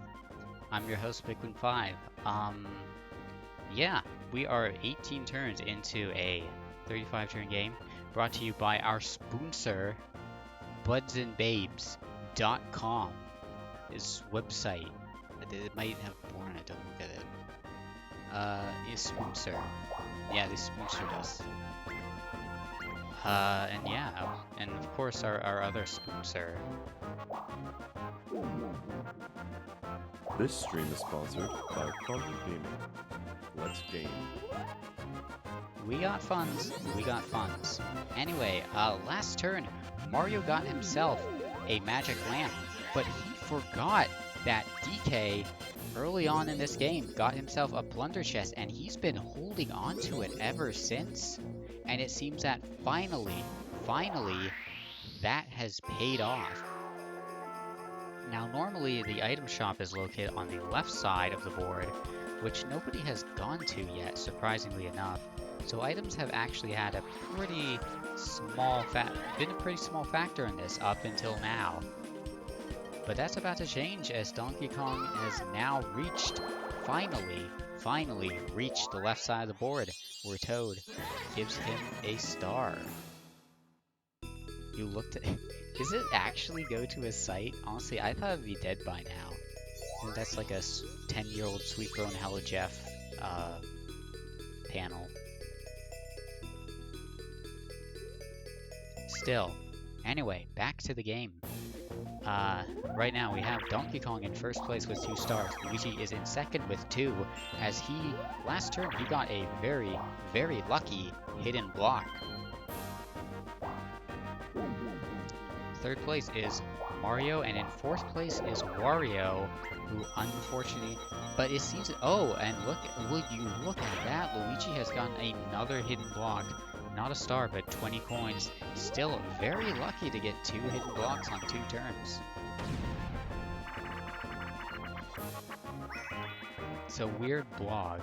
I'm your host, Bigwin5. Yeah, we are 18 turns into a 35-turn game, brought to you by our sponsor, budsandbabes.com. This website, it might have born it, don't look at it. Is sponsor. Yeah, they sponsored us. And yeah, and of course our other sponsor. This stream is sponsored by Pump Gaming. Let's game. We got funds. Anyway, last turn, Mario got himself a magic lamp, but he forgot that DK early on in this game got himself a plunder chest, and he's been holding on to it ever since. And it seems that finally, that has paid off. Now, normally the item shop is located on the left side of the board, which nobody has gone to yet, surprisingly enough. So items have actually had a pretty small factor in this up until now. But that's about to change as Donkey Kong has now reached, finally reached the left side of the board, where Toad gives him a star. You looked at... Does it actually go to his site? Honestly, I thought it'd be dead by now. And that's like a 10-year-old sweet grown Hello Jeff panel. Still. Anyway, back to the game. Right now we have Donkey Kong in first place with 2 stars. Luigi is in second with 2, as last turn he got a very, very lucky hidden block. Third place is Mario, and in fourth place is Wario, who unfortunately, but it seems, oh, and will you look at that, Luigi has gotten another hidden block. Not a star, but 20 coins. Still very lucky to get 2 hidden blocks on 2 turns. It's a weird blog.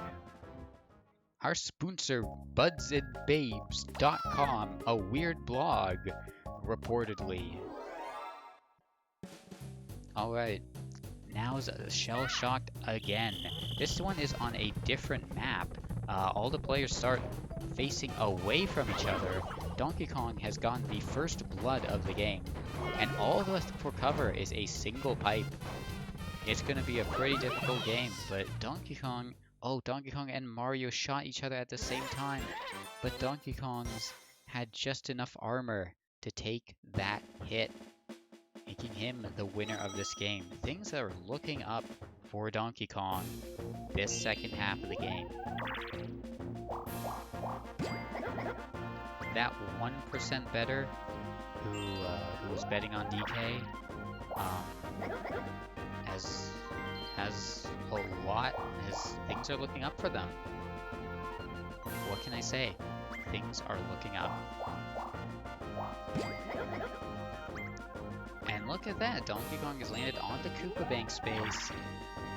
Our sponsor, budsandbabes.com, a weird blog, reportedly. Alright, now's Shell Shocked again. This one is on a different map. All the players start facing away from each other. Donkey Kong has gotten the first blood of the game, and all left for cover is a single pipe. It's going to be a pretty difficult game, but Donkey Kong and Mario shot each other at the same time, but Donkey Kong's had just enough armor to take that hit, making him the winner of this game. Things are looking up for Donkey Kong this second half of the game. That 1% better who was betting on DK has a lot, as things are looking up for them. What can I say? Things are looking up. And look at that, Donkey Kong has landed on the Koopa Bank space,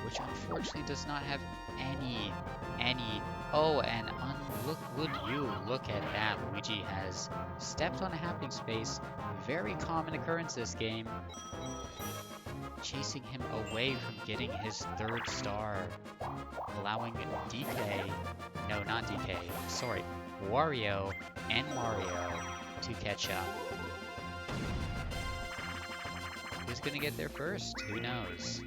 which unfortunately does not have any, oh, and would you look at that, Luigi has stepped on a happening space, very common occurrence this game, chasing him away from getting his 3rd star, allowing Wario and Mario to catch up. Who's gonna get there first? Who knows?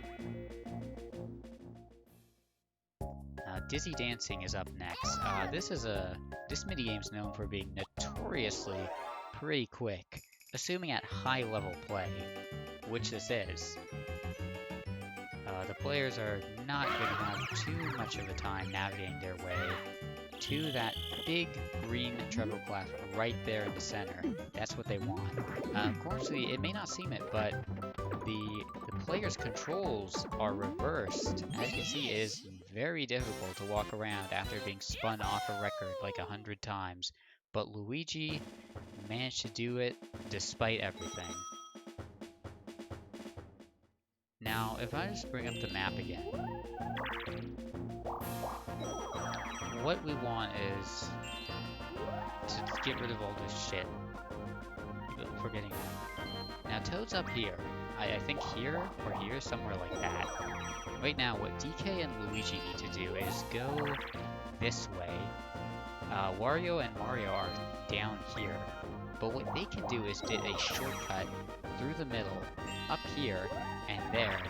Dizzy Dancing is up next. This minigame's known for being notoriously pretty quick, assuming at high level play, which this is. The players are not going to have too much of a time navigating their way to that big green treble clef right there in the center. That's what they want. Unfortunately, it may not seem it, but the player's controls are reversed. As you can see, it is very difficult to walk around after being spun off a record like 100 times. But Luigi managed to do it despite everything. Now, if I just bring up the map again, what we want is to get rid of all this shit. forgetting that. Now Toad's up here. I think here or here, somewhere like that. Right now, what DK and Luigi need to do is go this way. Wario and Mario are down here. But what they can do is do a shortcut through the middle, up here, and there.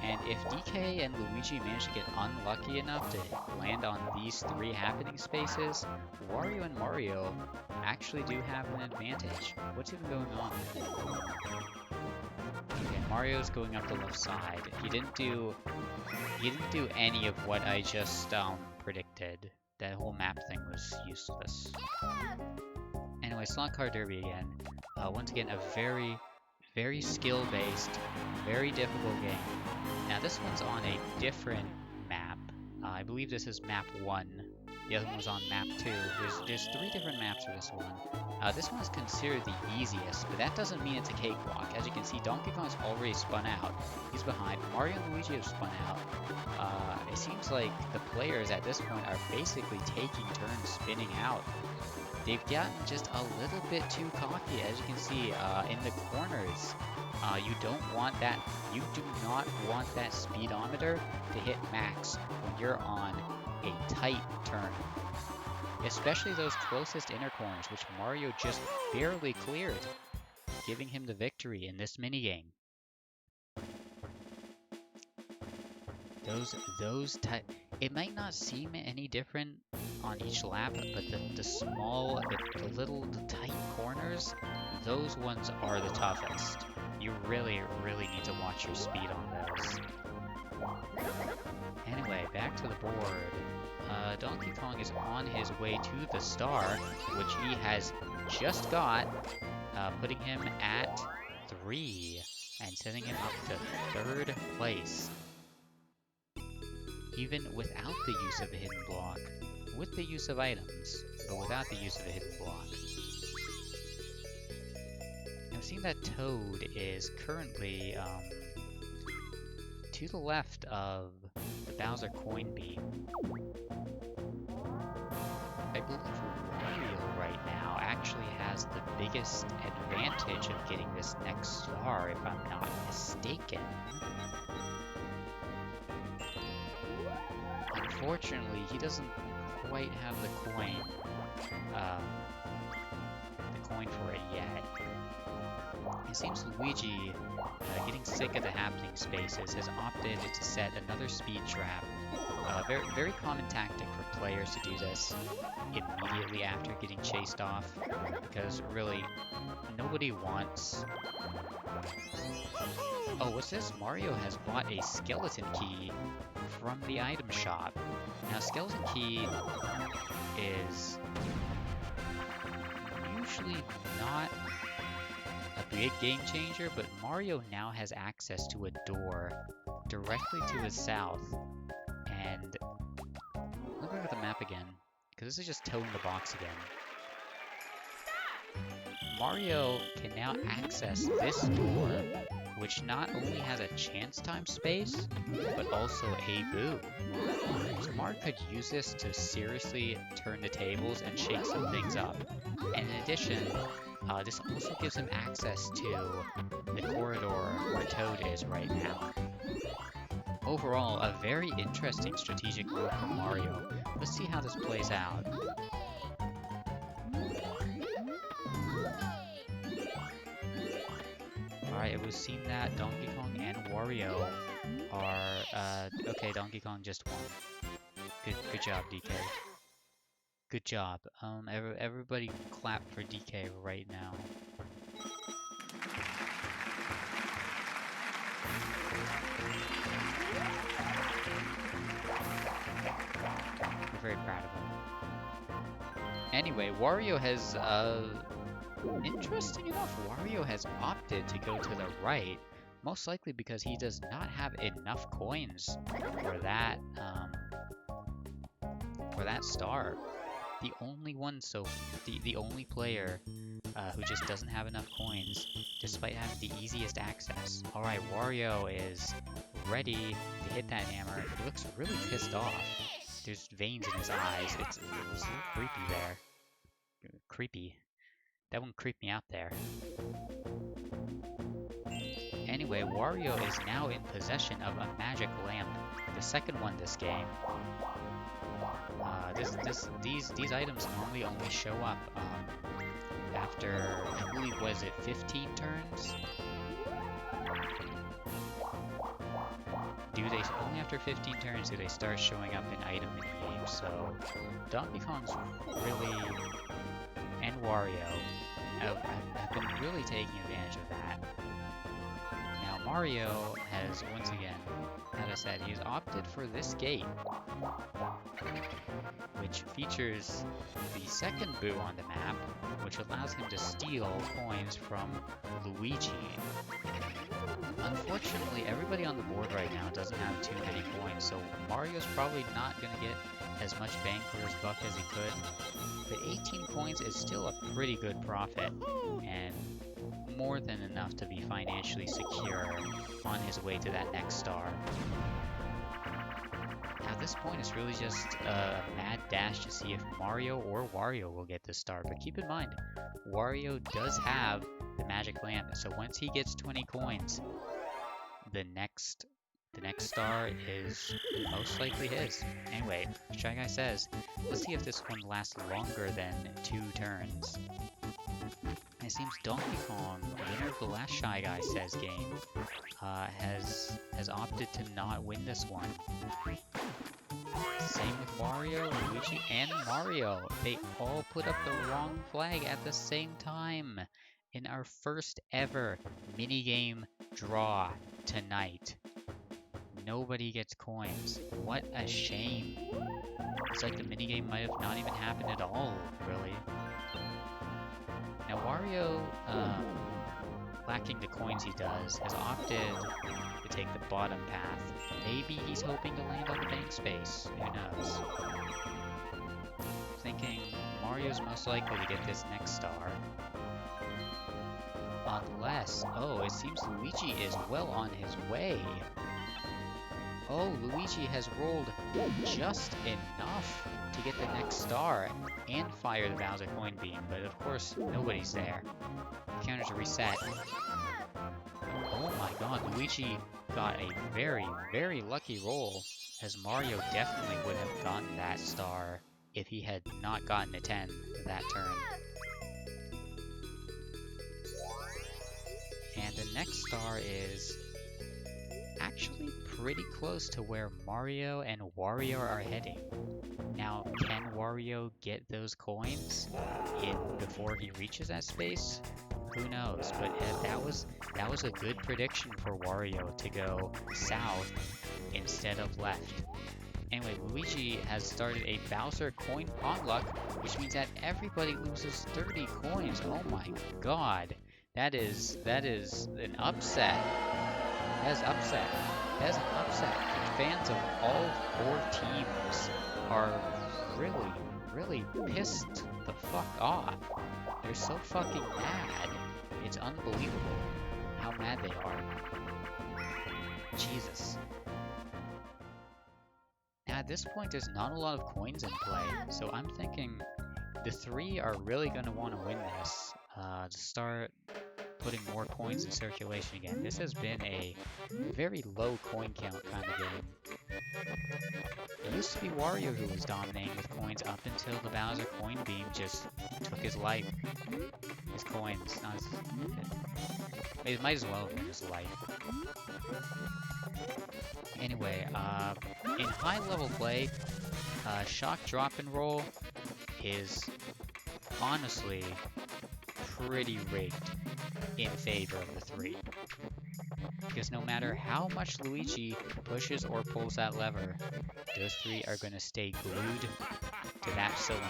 And if DK and Luigi manage to get unlucky enough to land on these 3 happening spaces, Wario and Mario actually do have an advantage. What's even going on? Okay, Mario's going up the left side. He didn't do any of what I just predicted. That whole map thing was useless. Anyway, Slot Car Derby again. Once again, a very, very skill-based, very difficult game. Now this one's on a different map. I believe this is map 1. The other one was on map 2. There's 3 different maps for this one. This one is considered the easiest, but that doesn't mean it's a cakewalk. As you can see, Donkey Kong's already spun out. He's behind. Mario and Luigi have spun out. It seems like the players at this point are basically taking turns spinning out. They've gotten just a little bit too cocky, as you can see in the corners. You do not want that speedometer to hit max when you're on a tight turn. Especially those closest inner corners, which Mario just barely cleared, giving him the victory in this minigame. It might not seem any different on each lap, but the little tight corners, those ones are the toughest. You really, really need to watch your speed on those. Anyway, back to the board. Donkey Kong is on his way to the star, which he has just got, putting him at 3 and sending him up to 3rd place. Even without the use of a hidden block, with the use of items, but without the use of a hidden block. I've seen that Toad is currently to the left of the Bowser coin beam. I believe Wario right now actually has the biggest advantage of getting this next star, if I'm not mistaken. Unfortunately, he doesn't quite have the coin for it yet. It seems Luigi, getting sick of the happening spaces, has opted to set another speed trap. Very, very common tactic for players to do this immediately after getting chased off, because really, nobody wants... Oh, what's this? Mario has bought a skeleton key from the item shop. Now, skeleton key is usually not a big game changer, but Mario now has access to a door directly to his south. And look at the map again, because this is just Toad in the box again. Mario can now access this door, which not only has a chance time space, but also a boom. So Mario could use this to seriously turn the tables and shake some things up. And in addition, this also gives him access to the corridor where Toad is right now. Overall, a very interesting strategic move from Mario. Let's see how this plays out. Alright, it was seen that Donkey Kong and Wario are, okay, Donkey Kong just won. Good job, DK. Good job. Everybody clap for DK right now. We're very proud of him. Anyway, Wario has, interesting enough, Wario has opted to go to the right, most likely because he does not have enough coins for that star. The only one, the only player who just doesn't have enough coins, despite having the easiest access. Alright, Wario is ready to hit that hammer. He looks really pissed off. There's veins in his eyes. It's a little creepy there. Creepy. That one creeped me out there. Anyway, Wario is now in possession of a magic lamp, the second one this game. These items normally only show up after, I believe, was it 15 turns? Only after 15 turns do they start showing up in item mini-games, so Donkey Kong's really, and Wario, have been really taking advantage of that. Now Mario has, once again, as I said, he's opted for this gate, which features the second Boo on the map, which allows him to steal coins from Luigi. Unfortunately, everybody on the board right now doesn't have too many coins, so Mario's probably not going to get as much bang for his buck as he could. But 18 coins is still a pretty good profit, and more than enough to be financially secure on his way to that next star. Now at this point, it's really just a mad dash to see if Mario or Wario will get this star, but keep in mind, Wario does have the magic lamp, so once he gets 20 coins, the next star is most likely his. Anyway, Shy Guy says, let's see if this one lasts longer than 2 turns. And it seems Donkey Kong, winner of the last Shy Guy Says game, has opted to not win this one. Same with Wario, Luigi, and Mario. They all put up the wrong flag at the same time in our first ever minigame draw tonight. Nobody gets coins. What a shame. It's like the minigame might have not even happened at all, really. Now Wario, lacking the coins he does, has opted to take the bottom path. Maybe he's hoping to land on the bank space. Who knows? Thinking Mario's most likely to get this next star. Unless, oh, it seems Luigi is well on his way. Oh, Luigi has rolled just enough to get the next star and fire the Bowser coin beam, but of course, nobody's there. The counter's a reset. Oh my god, Luigi got a very, very lucky roll, as Mario definitely would have gotten that star if he had not gotten a 10 that turn. And the next star is actually pretty close to where Mario and Wario are heading. Now, can Wario get those coins before he reaches that space? Who knows? But that was a good prediction for Wario to go south instead of left. Anyway, Luigi has started a Bowser coin potluck, which means that everybody loses 30 coins. Oh my god. That is an upset. That is upset. That is an upset. And fans of all 4 teams are really, really pissed the fuck off. They're so fucking mad. It's unbelievable how mad they are. Jesus. Now at this point, there's not a lot of coins in play, so I'm thinking the 3 are really going to want to win this to start putting more coins in circulation again. This has been a very low coin count kind of game. It used to be Wario who was dominating with coins up until the Bowser coin beam just took his life. His coins. It might as well have been his life. Anyway, in high level play, shock drop and roll is honestly pretty rigged in favor of the 3. Because no matter how much Luigi pushes or pulls that lever, those 3 are going to stay glued to that cylinder.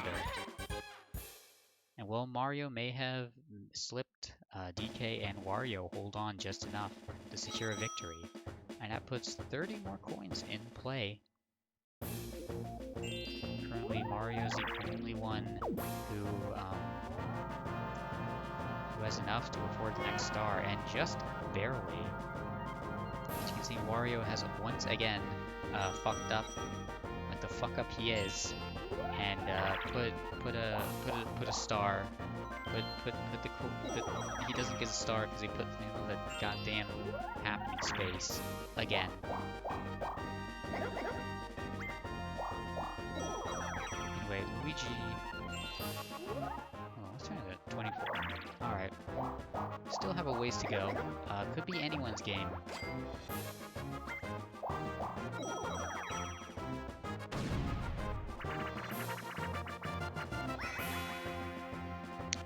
And while Mario may have slipped, DK and Wario hold on just enough to secure a victory. And that puts 30 more coins in play. Currently, Mario's the only one who has enough to afford the next star, and just barely. As you can see, Wario has once again fucked up, like the fuck up he is, and put a star But he doesn't get a star because he put him in the goddamn happening space again. Anyway, Luigi. Oh, let's turn it to 24. All right. Still have a ways to go. Could be anyone's game.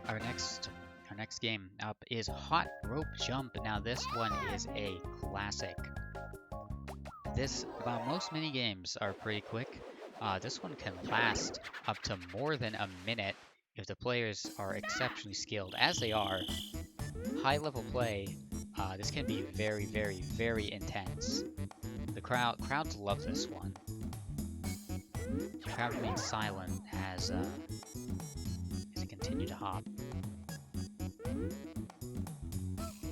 Our next game up is Hot Rope Jump. Now this one is a classic. Most mini games are pretty quick. This one can last up to more than a minute if the players are exceptionally skilled, as they are. High level play. This can be very, very, very intense. The crowds love this one. The crowd remains silent as it continue to hop.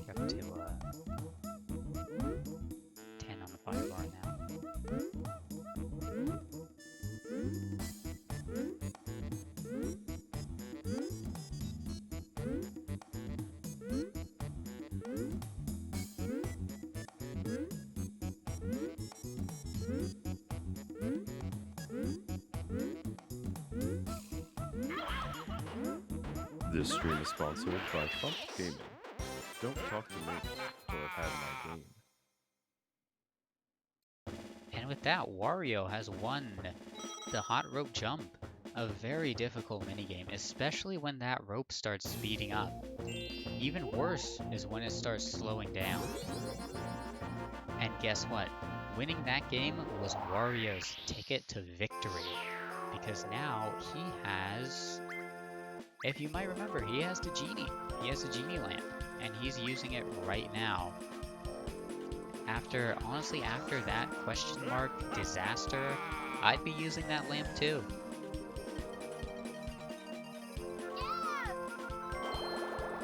Up to 10 on the fire bar now. This stream is sponsored by Thump Gaming. Don't talk to me until I've had my game. And with that, Wario has won the Hot Rope Jump. A very difficult minigame, especially when that rope starts speeding up. Even worse is when it starts slowing down. And guess what? Winning that game was Wario's ticket to victory. Because now he has... If you might remember, he has the genie. He has the genie lamp, and he's using it right now. Honestly, after that question mark disaster, I'd be using that lamp too.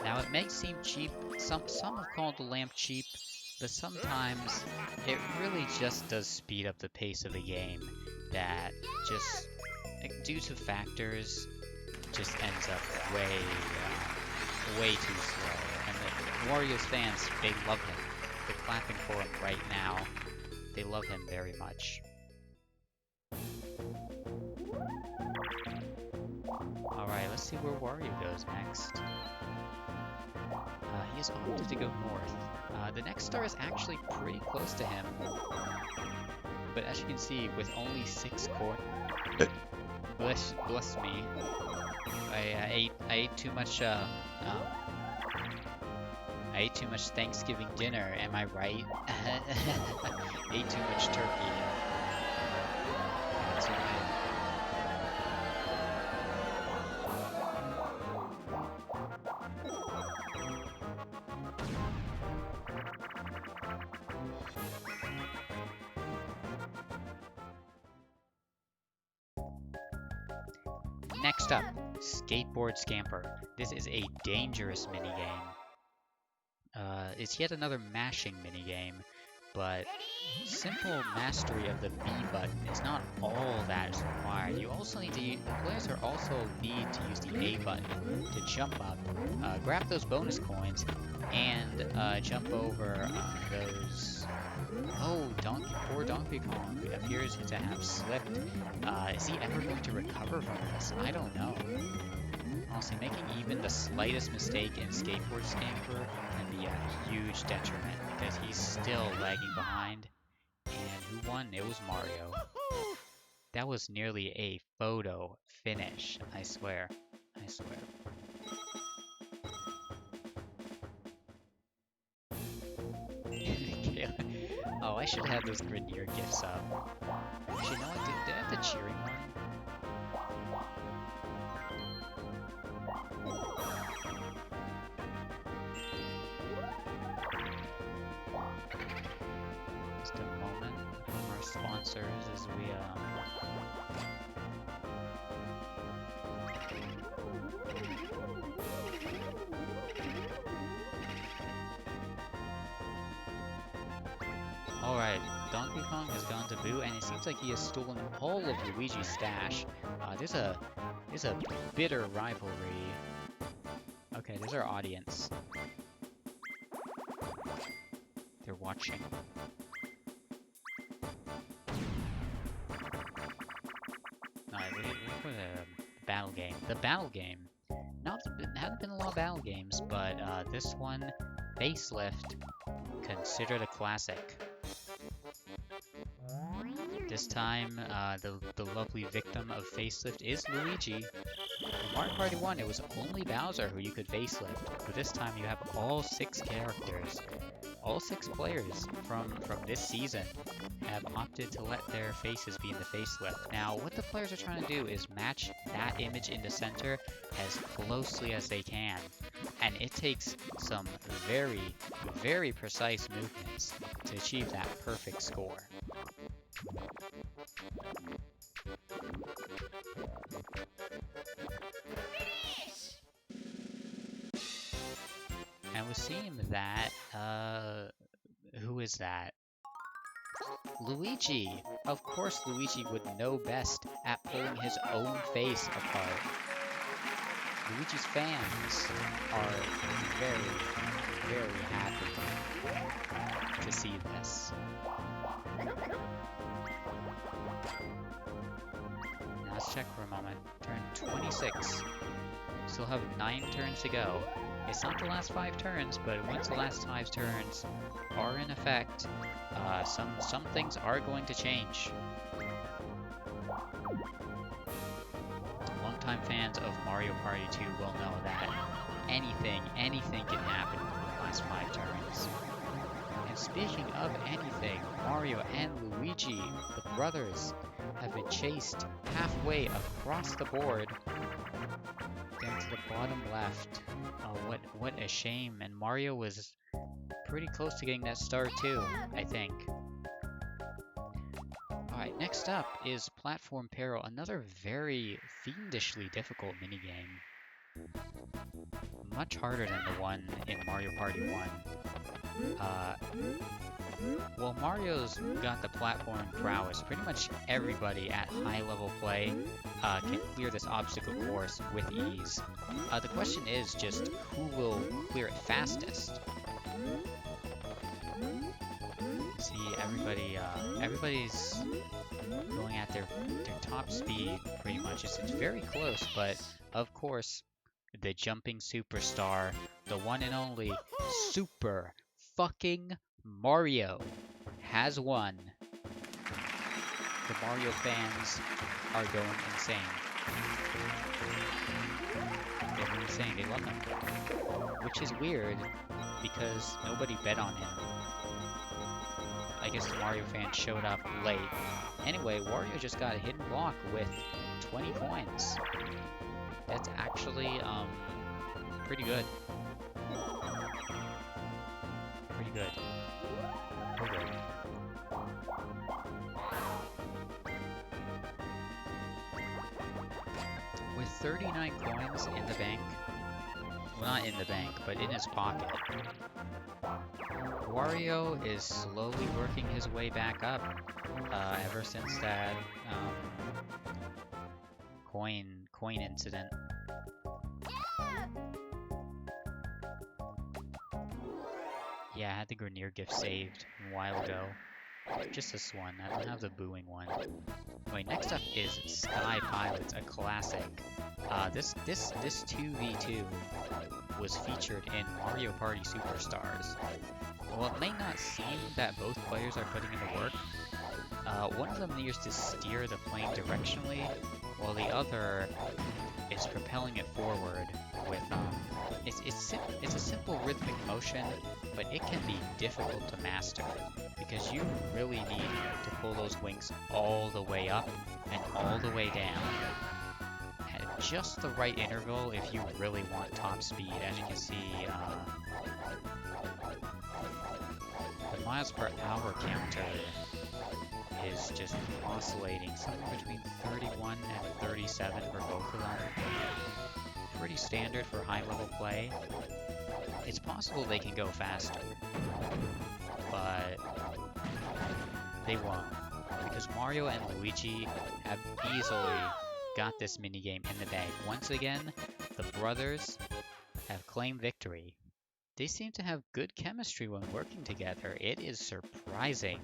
Now it may seem cheap. Some have called the lamp cheap, but sometimes it really just does speed up the pace of the game. That just, due to factors, just ends up way too slow. And the Wario's fans, they love him. They're clapping for him right now. They love him very much. Alright, let's see where Wario goes next. He is opted to go north. The next star is actually pretty close to him. But as you can see, with only 6 coins... Bless me. I ate too much I ate too much Thanksgiving dinner, am I right? Ate too much turkey. That's okay. Next up, Skateboard Scamper. This is a dangerous minigame. It's yet another mashing minigame, but simple mastery of the B button is not all that is required. You also need to the players are also need to use the A button to jump up, grab those bonus coins, and jump over those. Oh, poor Donkey Kong appears to have slipped. Is he ever going to recover from this? I don't know. Honestly, making even the slightest mistake in Skateboard Scamper can be a huge detriment because he's still lagging behind. And who won? It was Mario. That was nearly a photo finish, I swear. I swear. Oh, I should have those Grenier gifts up. Actually, no, I did I have the cheering one? Just a moment from our sponsors as we Alright, Donkey Kong has gone to Boo, and it seems like he has stolen all of Luigi's stash. There's a bitter rivalry there's our audience. They're watching. Alright, look for the battle game. The battle game. Haven't been a lot of battle games, but this one, Facelift, considered a classic. This time, the lovely victim of Facelift is Luigi. In Mario Party 1, it was only Bowser who you could facelift, but this time you have all 6 characters. All 6 players from this season have opted to let their faces be in the facelift. Now, what the players are trying to do is match that image in the center as closely as they can. And it takes some very, very precise movements to achieve that perfect score. And we seem that, who is that? Luigi! Of course Luigi would know best at pulling his own face apart. Luigi's fans are very, very happy to see this. Now let's check for a moment. Turn 26. Still have 9 turns to go. It's not the last 5 turns, but once the last 5 turns are in effect, some things are going to change. Longtime fans of Mario Party 2 will know that anything can happen in the last 5 turns. And speaking of anything, Mario and Luigi, the brothers, have been chased halfway across the board down to the bottom left. Oh, what a shame. And Mario was pretty close to getting that star too, I think. Alright, next up is Platform Peril, another very fiendishly difficult minigame. Much harder than the one in Mario Party 1. Well, Mario's got the platform prowess. Pretty much everybody at high level play can clear this obstacle course with ease. The question is just who will clear it fastest. See, everybody's going at their top speed pretty much. It's very close, but of course, the jumping superstar, the one and only Super fucking Mario has won. The Mario fans are going insane. They're going insane. They love him. Which is weird because nobody bet on him. I guess the Mario fans showed up late. Anyway, Wario just got a hidden block with 20 coins. That's actually pretty good. Pretty good. Pretty good. With 39 coins in the bank, well, not in the bank, but in his pocket, Wario is slowly working his way back up ever since that coin incident. Yeah, I had the Grenier gift saved a while ago. Just this one. I don't have the booing one. Wait, next up is Sky Pilots, a classic. This 2v2 was featured in Mario Party Superstars. While it may not seem that both players are putting in the work, one of them needs to steer the plane directionally, while the other is propelling it forward with it's a simple rhythmic motion, but it can be difficult to master because you really need to pull those wings all the way up and all the way down at just the right interval if you really want top speed. As you can see, the miles per hour counter is just oscillating somewhere between 31 and 37 for both of them. Pretty standard for high level play. It's possible they can go faster, but they won't, because Mario and Luigi have easily got this minigame in the bag. Once again, the brothers have claimed victory. They seem to have good chemistry when working together. It is surprising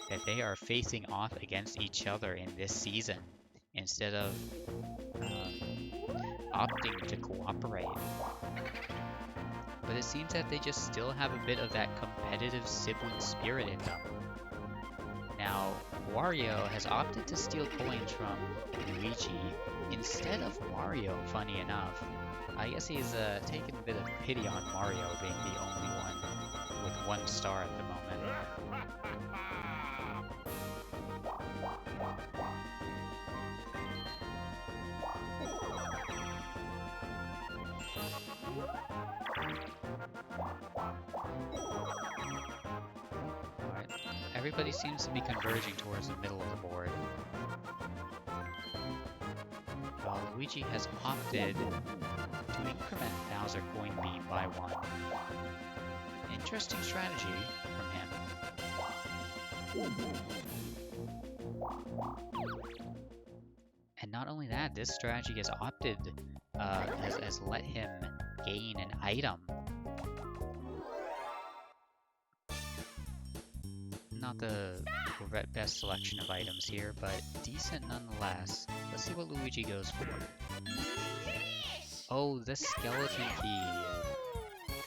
that they are facing off against each other in this season instead of opting to cooperate. But it seems that they just still have a bit of that competitive sibling spirit in them. Now, Wario has opted to steal coins from Luigi instead of Mario, funny enough. I guess he's taken a bit of pity on Mario being the only one with 1 star at the moment. Alright, everybody seems to be converging towards the middle of the board. While Luigi has opted to increment Bowser coin beam by 1. Interesting strategy from him. And not only that, this strategy has has let him gain an item. Not the best selection of items here, but decent nonetheless. Let's see what Luigi goes for. Oh, the skeleton key.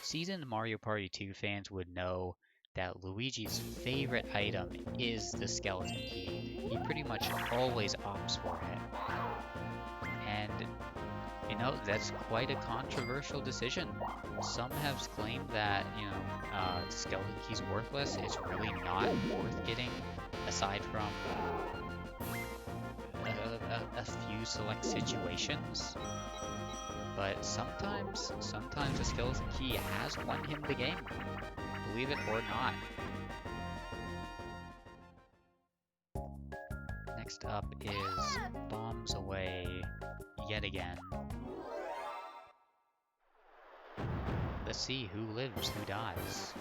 Seasoned Mario Party 2 fans would know that Luigi's favorite item is the skeleton key. He pretty much always opts for it. And, you know, that's quite a controversial decision. Some have claimed that, the skeleton key's worthless. It's really not worth getting, aside from a few select situations. But sometimes the skeleton key has won him the game, believe it or not. Next up is Bombs Away yet again. Let's see who lives, who dies.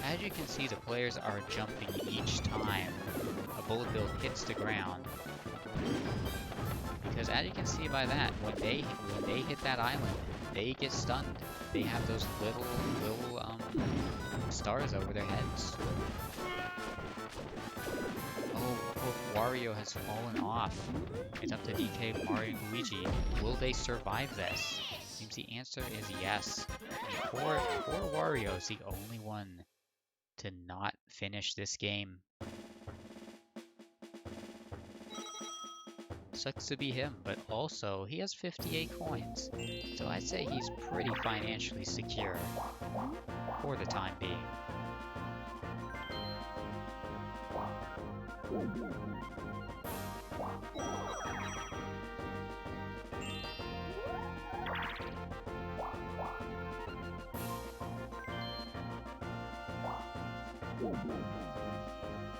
As you can see, the players are jumping each time a bullet bill hits the ground. Because as you can see by that, when they hit that island, they get stunned. They have those little stars over their heads. Oh, poor Wario has fallen off. It's up to DK, Mario, and Luigi. Will they survive this? Seems the answer is yes. And poor Wario is the only one to not finish this game. Sucks to be him, but also he has 58 coins, so I'd say he's pretty financially secure for the time being.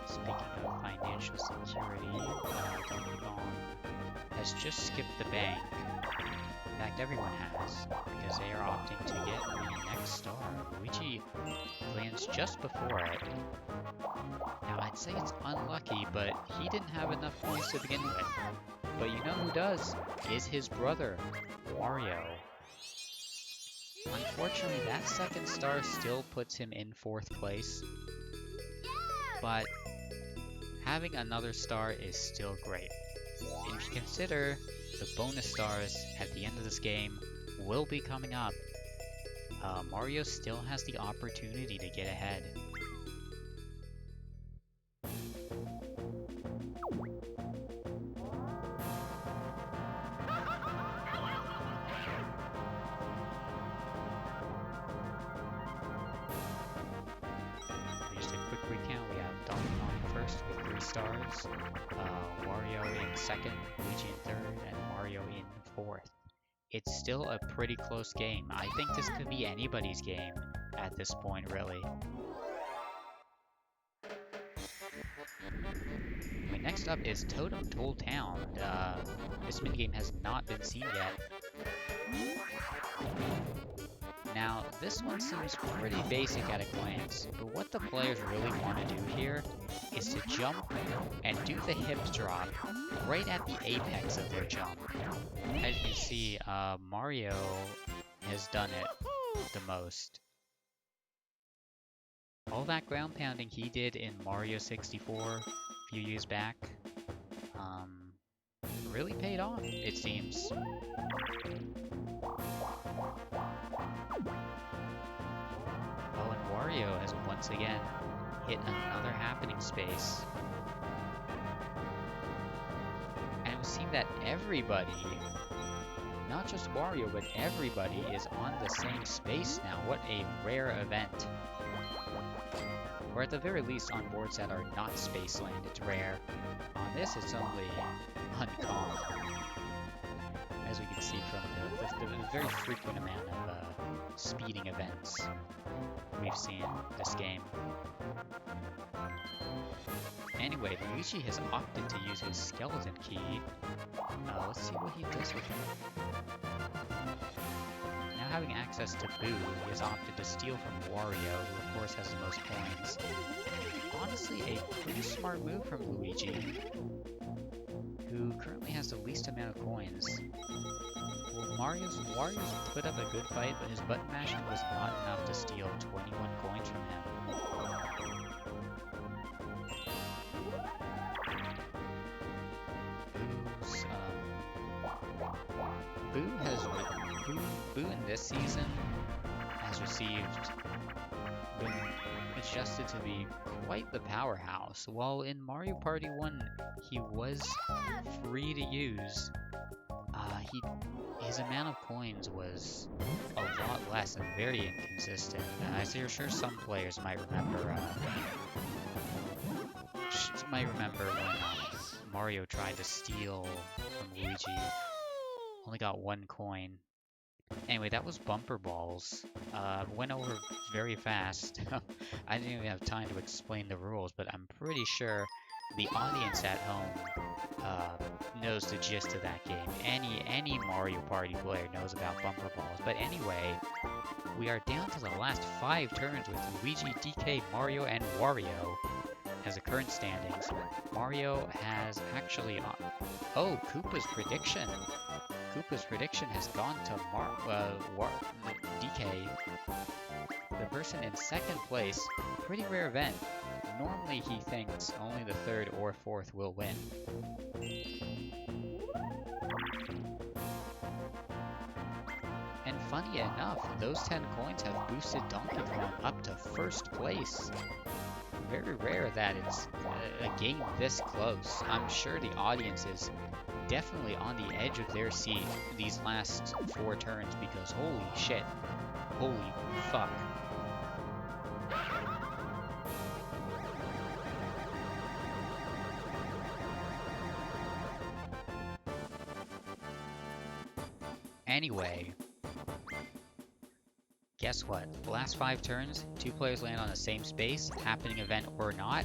Speaking of financial security, Donkey Kong has just skipped the bank. In fact, everyone has, because they are opting to get the next star. Luigi lands just before it. Now, I'd say it's unlucky, but he didn't have enough points to begin with. But you know who does? Is his brother, Wario. Unfortunately, that second star still puts him in 4th place. But having another star is still great. And if you consider the bonus stars at the end of this game will be coming up, Mario still has the opportunity to get ahead. Just a quick recount, we have Donkey Kong first with 3 stars, Wario in 2nd, Luigi in 3rd, and Mario in 4th. It's still a pretty close game. I think this could be anybody's game at this point, really. Next up is Totem Toll Town. This minigame has not been seen yet. Now, this one seems pretty basic at a glance, but what the players really want to do here is to jump and do the hip drop right at the apex of their jump. As you can see, Mario has done it the most. All that ground pounding he did in Mario 64 a few years back really paid off, it seems. Oh, and Wario has once again hit another happening space. And it would seem that everybody, not just Wario, but everybody is on the same space now. What a rare event. Or at the very least on boards that are not Spaceland, it's rare. On this, it's only uncommon. As we can see from the very frequent amount of speeding events we've seen this game. Anyway, Luigi has opted to use his skeleton key. Let's see what he does with it. Now having access to Boo, he has opted to steal from Wario, who of course has the most coins. Honestly, a pretty smart move from Luigi, who currently has the least amount of coins. Wario's put up a good fight, but his button mashing was not enough to steal 21 coins from him. Boo in this season has been adjusted to be quite the powerhouse. While in Mario Party 1 he was free to use, his amount of coins was a lot less and very inconsistent. I'm sure some players might remember when Mario tried to steal from Luigi, only got 1 coin. Anyway, that was Bumper Balls. Went over very fast. I didn't even have time to explain the rules, but I'm pretty sure the audience at home knows the gist of that game. Any Mario Party player knows about Bumper Balls. But anyway, we are down to the last 5 turns with Luigi, DK, Mario, and Wario as the current standings. Mario has actually... oh, Koopa's prediction! Koopa's prediction has gone to DK. The person in second place, pretty rare event. Normally he thinks only the 3rd or 4th will win. And funny enough, those 10 coins have boosted Donkey Kong up to 1st place. Very rare that it's a game this close. I'm sure the audience is definitely on the edge of their seat these last 4 turns because holy shit, holy fuck. Anyway, guess what? The last 5 turns, 2 players land on the same space, happening event or not,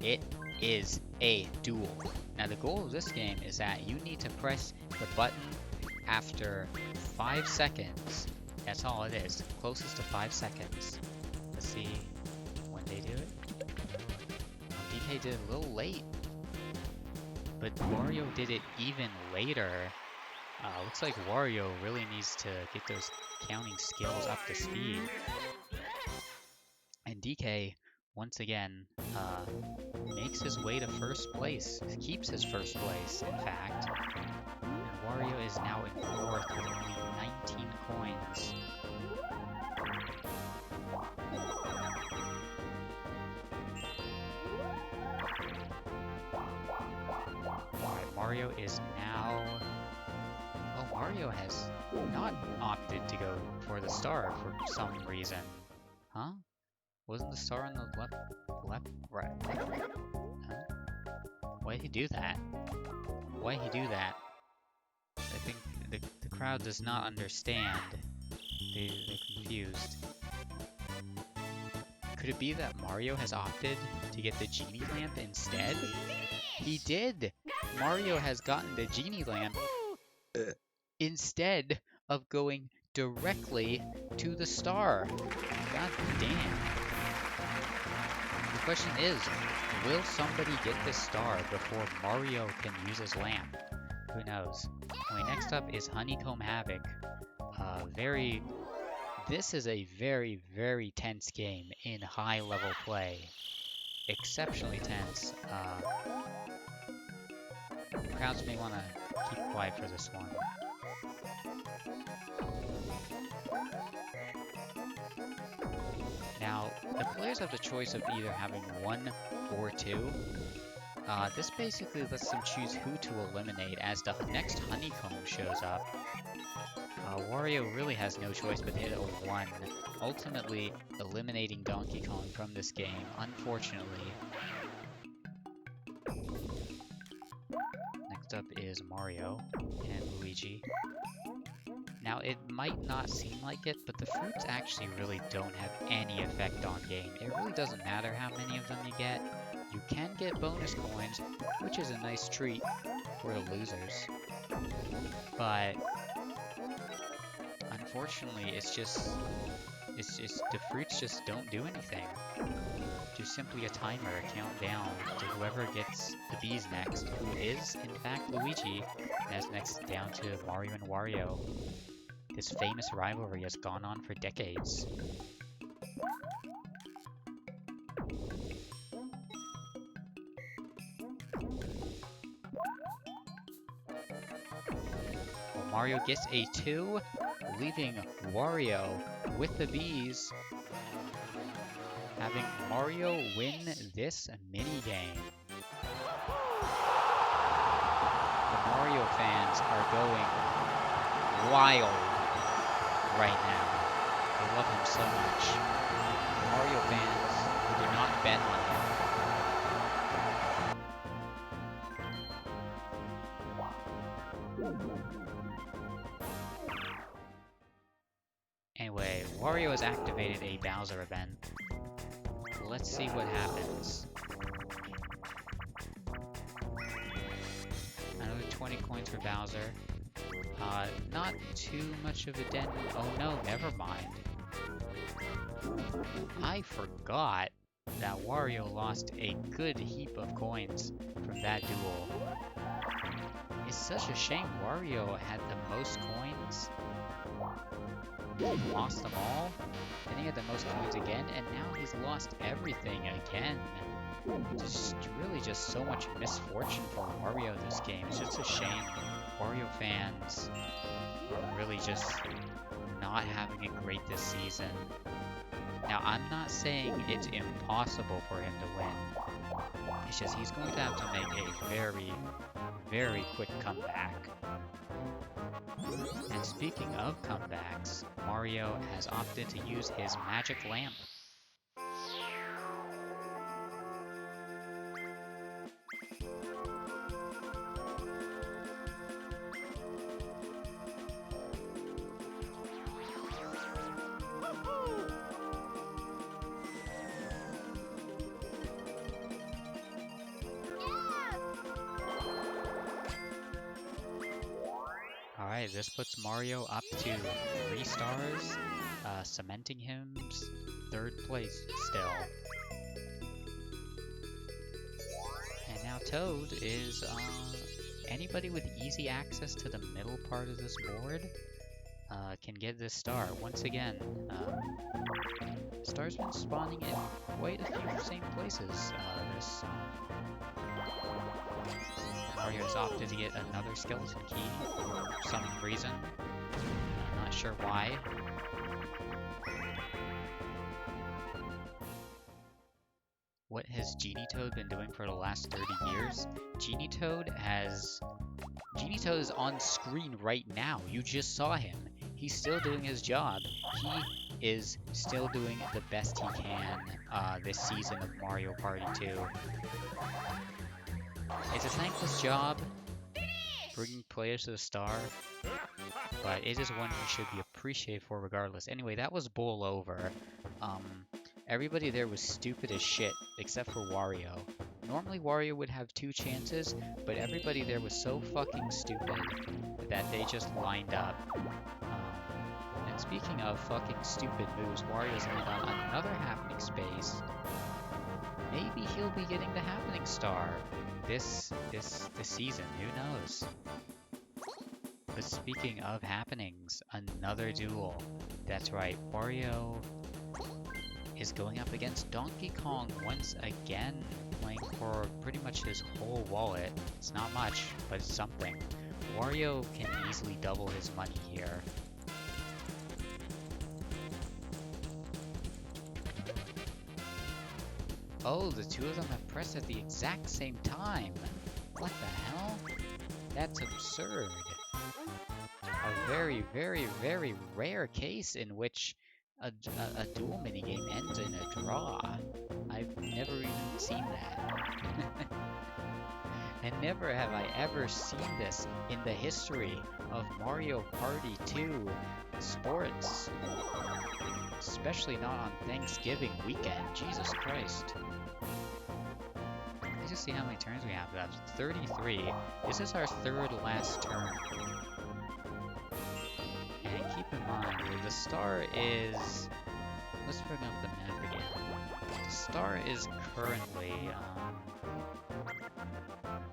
it is a duel. Now the goal of this game is that you need to press the button after 5 seconds. That's all it is, closest to 5 seconds. Let's see when they do it. DK did it a little late, but Wario did it even later. Looks like Wario really needs to get those counting skills up to speed. And DK, once again, makes his way to 1st place. Keeps his 1st place, in fact. And Wario is now in 4th with only 19 coins. Alright, Mario is now... oh, Mario has not opted to go for the star for some reason. Huh? Wasn't the star on the right? Huh? Why'd he do that? Why'd he do that? I think the crowd does not understand. They're confused. Could it be that Mario has opted to get the genie lamp instead? He did! Mario has gotten the genie lamp instead of going directly to the star. God damn. The question is, will somebody get this star before Mario can use his lamp? Who knows? Anyway, next up is Honeycomb Havoc. This is a very, very tense game in high-level play. Exceptionally tense. Crowds may want to keep quiet for this one. Now, the players have the choice of either having 1 or 2. This basically lets them choose who to eliminate as the next Honeycomb shows up. Wario really has no choice but to hit a 1, ultimately eliminating Donkey Kong from this game, unfortunately. Next up is Mario and Luigi. Now, it might not seem like it, but the fruits actually really don't have any effect on game. It really doesn't matter how many of them you get. You can get bonus coins, which is a nice treat for the losers. But unfortunately, the fruits just don't do anything. Just simply a timer, a countdown to whoever gets the bees next, who is, in fact, Luigi. And that's next down to Mario and Wario. This famous rivalry has gone on for decades. Well, Mario gets a 2, leaving Wario with the bees, having Mario win this minigame. The Mario fans are going wild right now. They love him so much. Mario fans who do not bet on him. Anyway, Wario has activated a Bowser event. Let's see what happens. Another 20 coins for Bowser. Not too much of a dent. Oh no, never mind. I forgot that Wario lost a good heap of coins from that duel. It's such a shame Wario had the most coins. He lost them all, then he had the most coins again, and now he's lost everything again. Really just so much misfortune for Wario this game. It's just a shame. Wario fans are really just not having it great this season. Now, I'm not saying it's impossible for him to win. It's just he's going to have to make a very, very quick comeback. And speaking of comebacks, Mario has opted to use his magic lamp. Alright, this puts Mario up to 3 stars, cementing him 3rd place still. And now Toad is, anybody with easy access to the middle part of this board can get this star. Once again, stars been spawning in quite a few same places Mario has opted to get another skeleton key for some reason. I'm not sure why. What has Genie Toad been doing for the last 30 years? Genie Toad is on screen right now. You just saw him. He's still doing his job. He is still doing the best he can this season of Mario Party 2. It's a thankless job, bringing players to the star, but it is one you should be appreciated for regardless. Anyway, that was bowl over. Everybody there was stupid as shit, except for Wario. Normally Wario would have 2 chances, but everybody there was so fucking stupid that they just lined up. And speaking of fucking stupid moves, Wario's land on another happening space. Maybe he'll be getting the happening star this season. Who knows? But speaking of happenings, another duel. That's right, Wario is going up against Donkey Kong once again, playing for pretty much his whole wallet. It's not much, but it's something. Wario can easily double his money here. Oh, the two of them have pressed at the exact same time. What the hell? That's absurd. A very, very, very rare case in which a duel minigame ends in a draw. I've never even seen that. And never have I ever seen this in the history of Mario Party 2 sports. Especially not on Thanksgiving weekend. Jesus Christ. Let's just see how many turns we have left. 33. This is our third last turn. And keep in mind, the star is... Let's bring up the map again. The star is currently...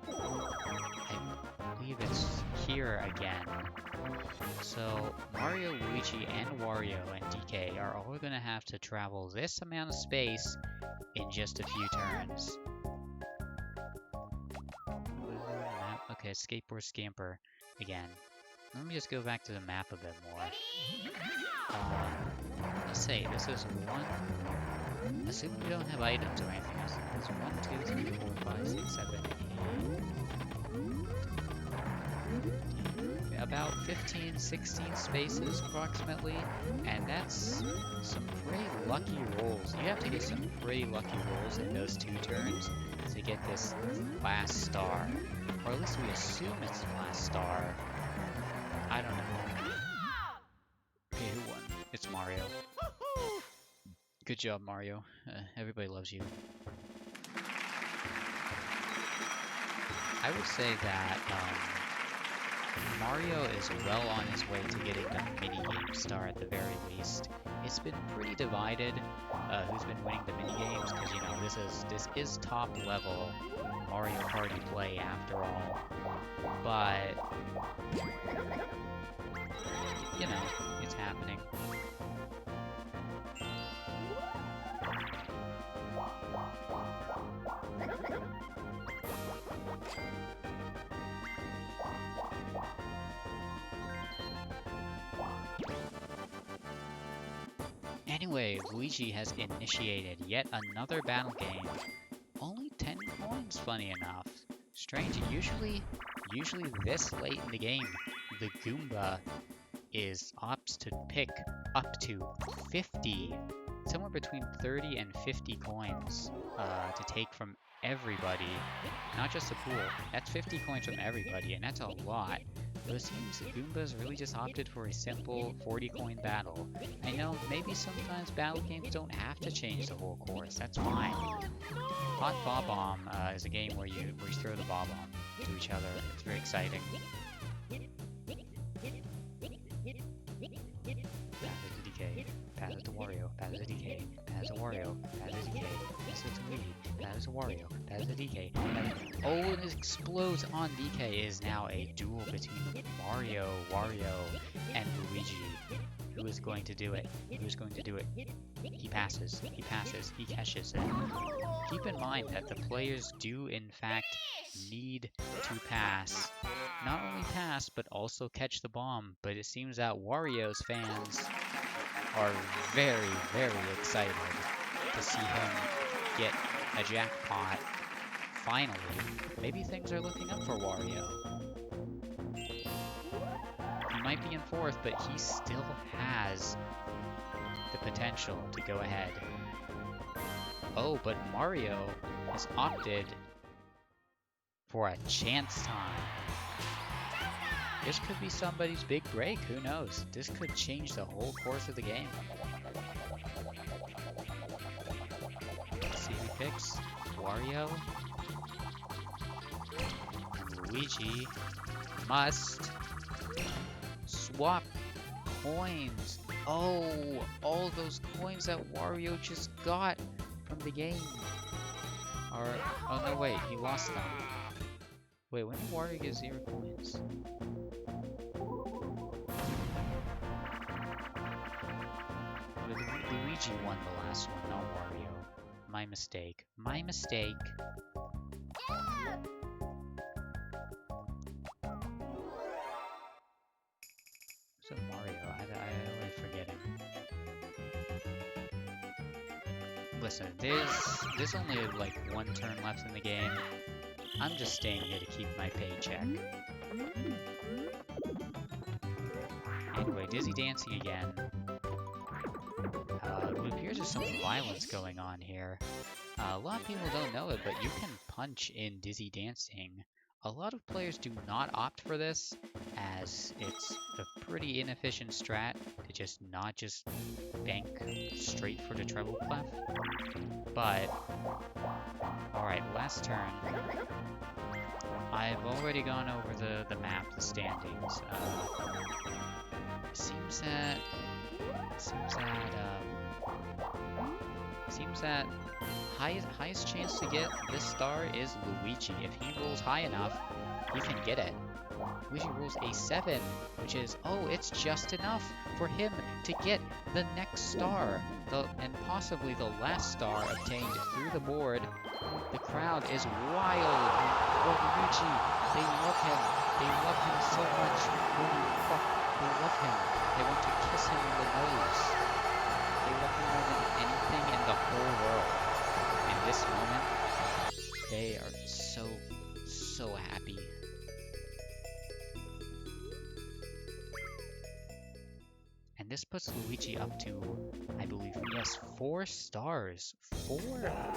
I believe it's here again. So Mario, Luigi, and Wario and DK are all going to have to travel this amount of space in just a few turns. Okay, skateboard scamper again. Let me just go back to the map a bit more. Let's say this is one. Assume we don't have items or anything else. It's 1, 2, 3, 4, 5, 6, 7, 8. About 15, 16 spaces approximately, and that's some pretty lucky rolls. You have to get some pretty lucky rolls in those 2 turns to get this last star. Or at least we assume it's the last star. I don't know. Okay, who won? It's Mario. Good job, Mario. Everybody loves you. I would say that Mario is well on his way to getting the minigame star at the very least. It's been pretty divided who's been winning the minigames, because you know this is top level Mario Party play after all. But you know, it's happening. Anyway, Luigi has initiated yet another battle game. Only 10 coins, funny enough. Strange, usually this late in the game, the Goomba opts to pick up to 50, somewhere between 30 and 50 coins to take from everybody, not just the pool. That's 50 coins from everybody, and that's a lot. But it seems the Goombas really just opted for a simple 40 coin battle. I know maybe sometimes battle games don't have to change the whole course, that's fine. Hot Bob-Omb is a game where you throw the Bob-Omb to each other. It's very exciting. Pass it to Wario, pass it to DK, pass it to Wario, pass it to DK, pass it to Luigi, pass it to Wario, pass it to DK. Oh, and it explodes on DK. It is now a duel between Mario, Wario, and Luigi. Who is going to do it? Who's going to do it? He passes, he catches it. Keep in mind that the players do in fact need to pass. Not only pass, but also catch the bomb. But it seems that Wario's fans are very, very excited to see him get a jackpot. Finally, maybe things are looking up for Wario. He might be in 4th, but he still has the potential to go ahead. Oh, but Mario has opted for a chance time. This could be somebody's big break, who knows? This could change the whole course of the game. Let's see who picks. Wario. And Luigi must swap coins. Oh, all those coins that Wario just got from the game. Or, oh no, wait, he lost them. Wait, when did Wario get 0 coins? Luigi won the last one, not Wario. My mistake. My mistake. So Mario, I always forget him. Listen, there's only like 1 turn left in the game. I'm just staying here to keep my paycheck. Anyway, Dizzy dancing again. It appears there's some violence going on here. A lot of people don't know it, but you can punch in Dizzy dancing. A lot of players do not opt for this, as it's a pretty inefficient strat to just not just bank straight for the treble clef. But, alright, last turn. I've already gone over the map, the standings. Seems that highest chance to get this star is Luigi. If he rolls high enough, he can get it. Luigi rolls a 7, which is, oh, it's just enough for him to get the next star, and possibly the last star obtained through the board. The crowd is wild for Luigi. They love him. They love him so much. Holy fuck, they love him. They want to kiss him in the nose. They love him more than anything in the whole world. In this moment, they are so happy. And this puts Luigi up to, I believe, yes, 4 stars. 4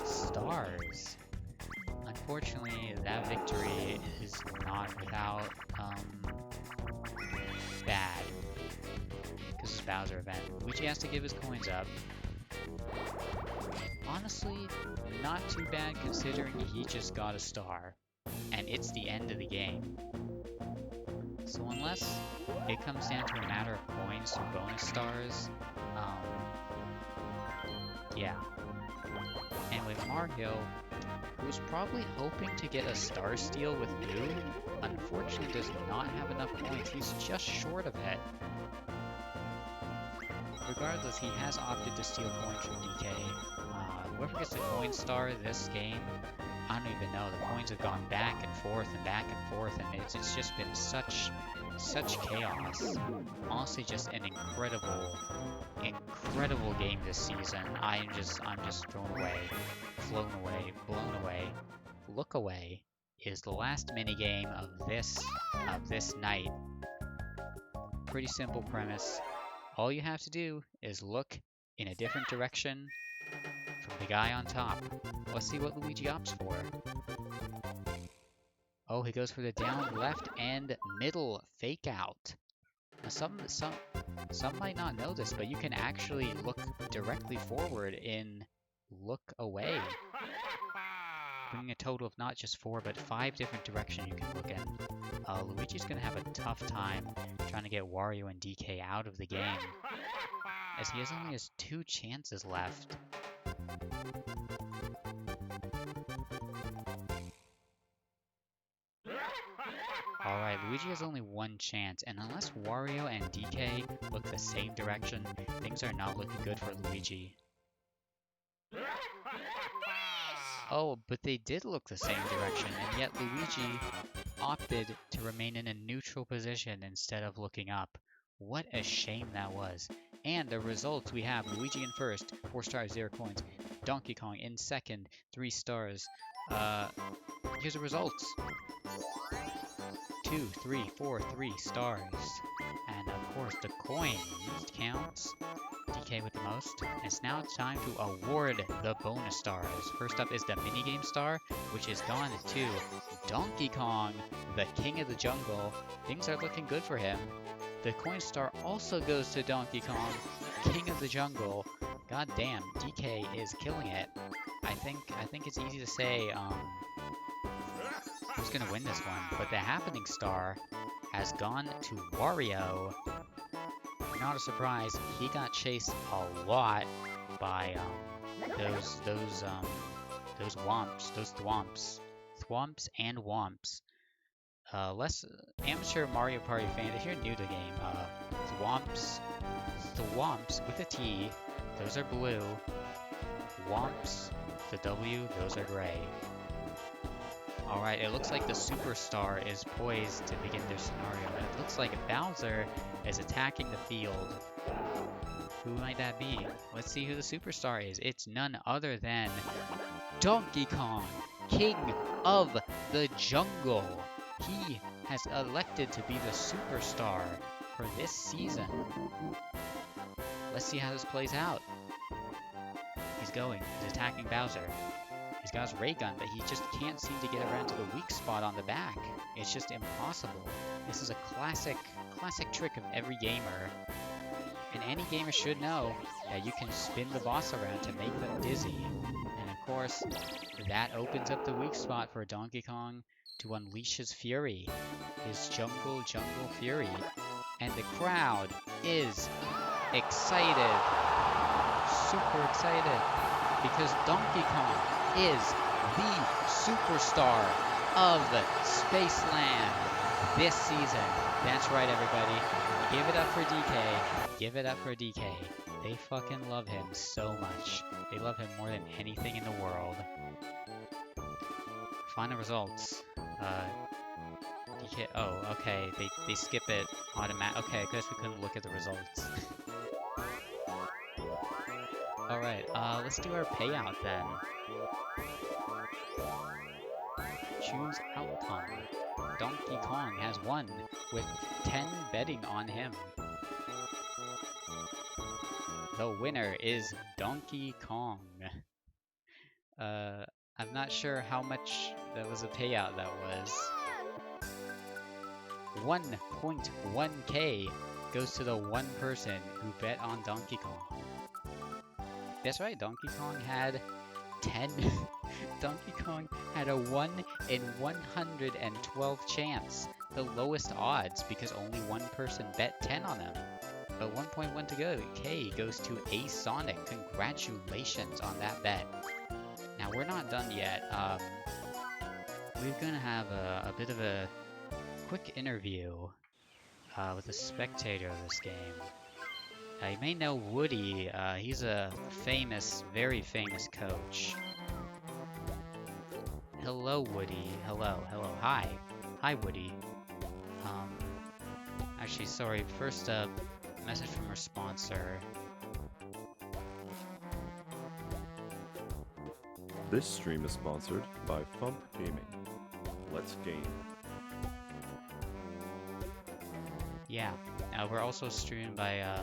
stars. Unfortunately, that victory is not without, bad. Because it's Bowser event. Luigi has to give his coins up. Honestly, not too bad considering he just got a star. And it's the end of the game. So unless it comes down to a matter of coins or bonus stars, yeah. And with Mario, who was probably hoping to get a star steal with Boo, unfortunately does not have enough coins. He's just short of it. Regardless, he has opted to steal coins from DK. Whoever gets the coin star this game, I don't even know. The coins have gone back and forth, and it's just been such chaos. Honestly, just an incredible game this season. I'm just thrown away, flown away, blown away. Look Away is the last minigame of this night. Pretty simple premise. All you have to do is look in a different direction from the guy on top. Let's see what Luigi opts for. Oh, he goes for the down, left, and middle fake out. Now, some might not know this, but you can actually look directly forward in Look Away. Bringing a total of not just 4, but 5 different directions you can look in. Luigi's gonna have a tough time trying to get Wario and DK out of the game, as he only has 2 chances left. Alright, Luigi has only 1 chance, and unless Wario and DK look the same direction, things are not looking good for Luigi. Oh, but they did look the same direction, and yet Luigi opted to remain in a neutral position instead of looking up. What a shame that was. And the results we have: Luigi in first, 4 stars, 0 coins. Donkey Kong in second, 3 stars. Here's the results. 2, 3, 4, 3 stars. And of course the coins counts. DK with the most. It's now time to award the bonus stars. First up is the minigame star, which is gone to Donkey Kong, the king of the jungle. Things are looking good for him. The coin star also goes to Donkey Kong, king of the jungle. God damn, DK is killing it. I think it's easy to say who's gonna win this one, but the happening star has gone to Wario. not a surprise, he got chased a lot by those womps, those thwomps and womps. Less amateur Mario Party fan, if you're new to the game, thwomps, thwomps with a T, those are blue. Womps, the W, those are gray. Alright, it looks like the superstar is poised to begin their scenario. And it looks like Bowser is attacking the field. Who might that be? Let's see who the superstar is. It's none other than Donkey Kong, King of the Jungle. He has elected to be the superstar for this season. Let's see how this plays out. He's attacking Bowser. He's got his ray gun, but he just can't seem to get around to the weak spot on the back. It's just impossible. This is a classic trick of every gamer. And any gamer should know that you can spin the boss around to make them dizzy. And of course, that opens up the weak spot for Donkey Kong to unleash his fury. His jungle fury. And the crowd is excited. Super excited. Because Donkey Kong is the superstar of Spaceland this season. That's right, everybody. Give it up for DK. Give it up for DK. They fucking love him so much. They love him more than anything in the world. Final results. DK. Oh, okay. They skip it automatic. Okay, I guess we couldn't look at the results. Alright, let's do our payout then. Choose outcome. Donkey Kong has won with 10 betting on him. The winner is Donkey Kong. I'm not sure how much that was a payout that was. 1.1k goes to the one person who bet on Donkey Kong. That's right, Donkey Kong had 10. Donkey Kong had a 1 in 112 chance. The lowest odds because only one person bet 10 on him. But 1.1 to go. K goes to A Sonic. Congratulations on that bet. Now we're not done yet. We're gonna have a bit of a quick interview with a spectator of this game. You may know Woody. He's a famous, very famous coach. Hello, Woody. Hello. Hi. Hi, Woody. Actually, sorry. First, message from our sponsor. This stream is sponsored by Fump Gaming. Let's game. Yeah. We're also streamed by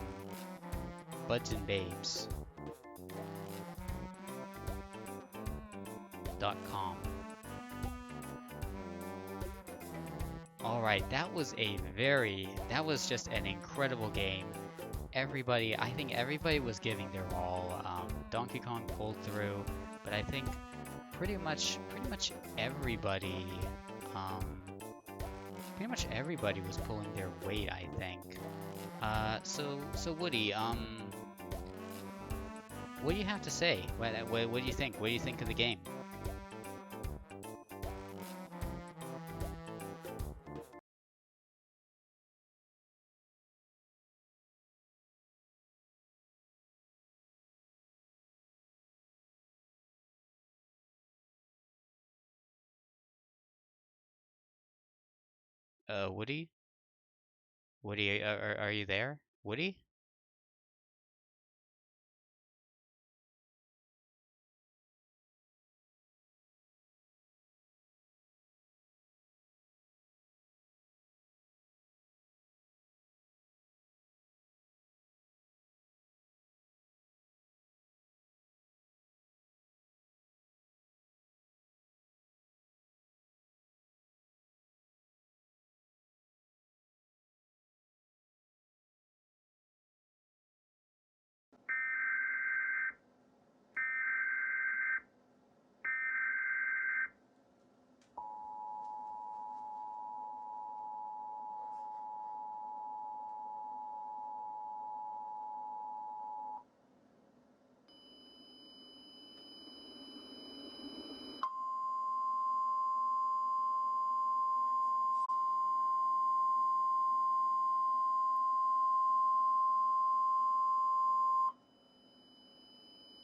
Buds and Babes. .com. Alright, that was just an incredible game. I think everybody was giving their all. Donkey Kong pulled through, but I think pretty much everybody, was pulling their weight, I think. So Woody, what do you have to say? What do you think? What do you think of the game? Woody? Woody, are you there? Woody?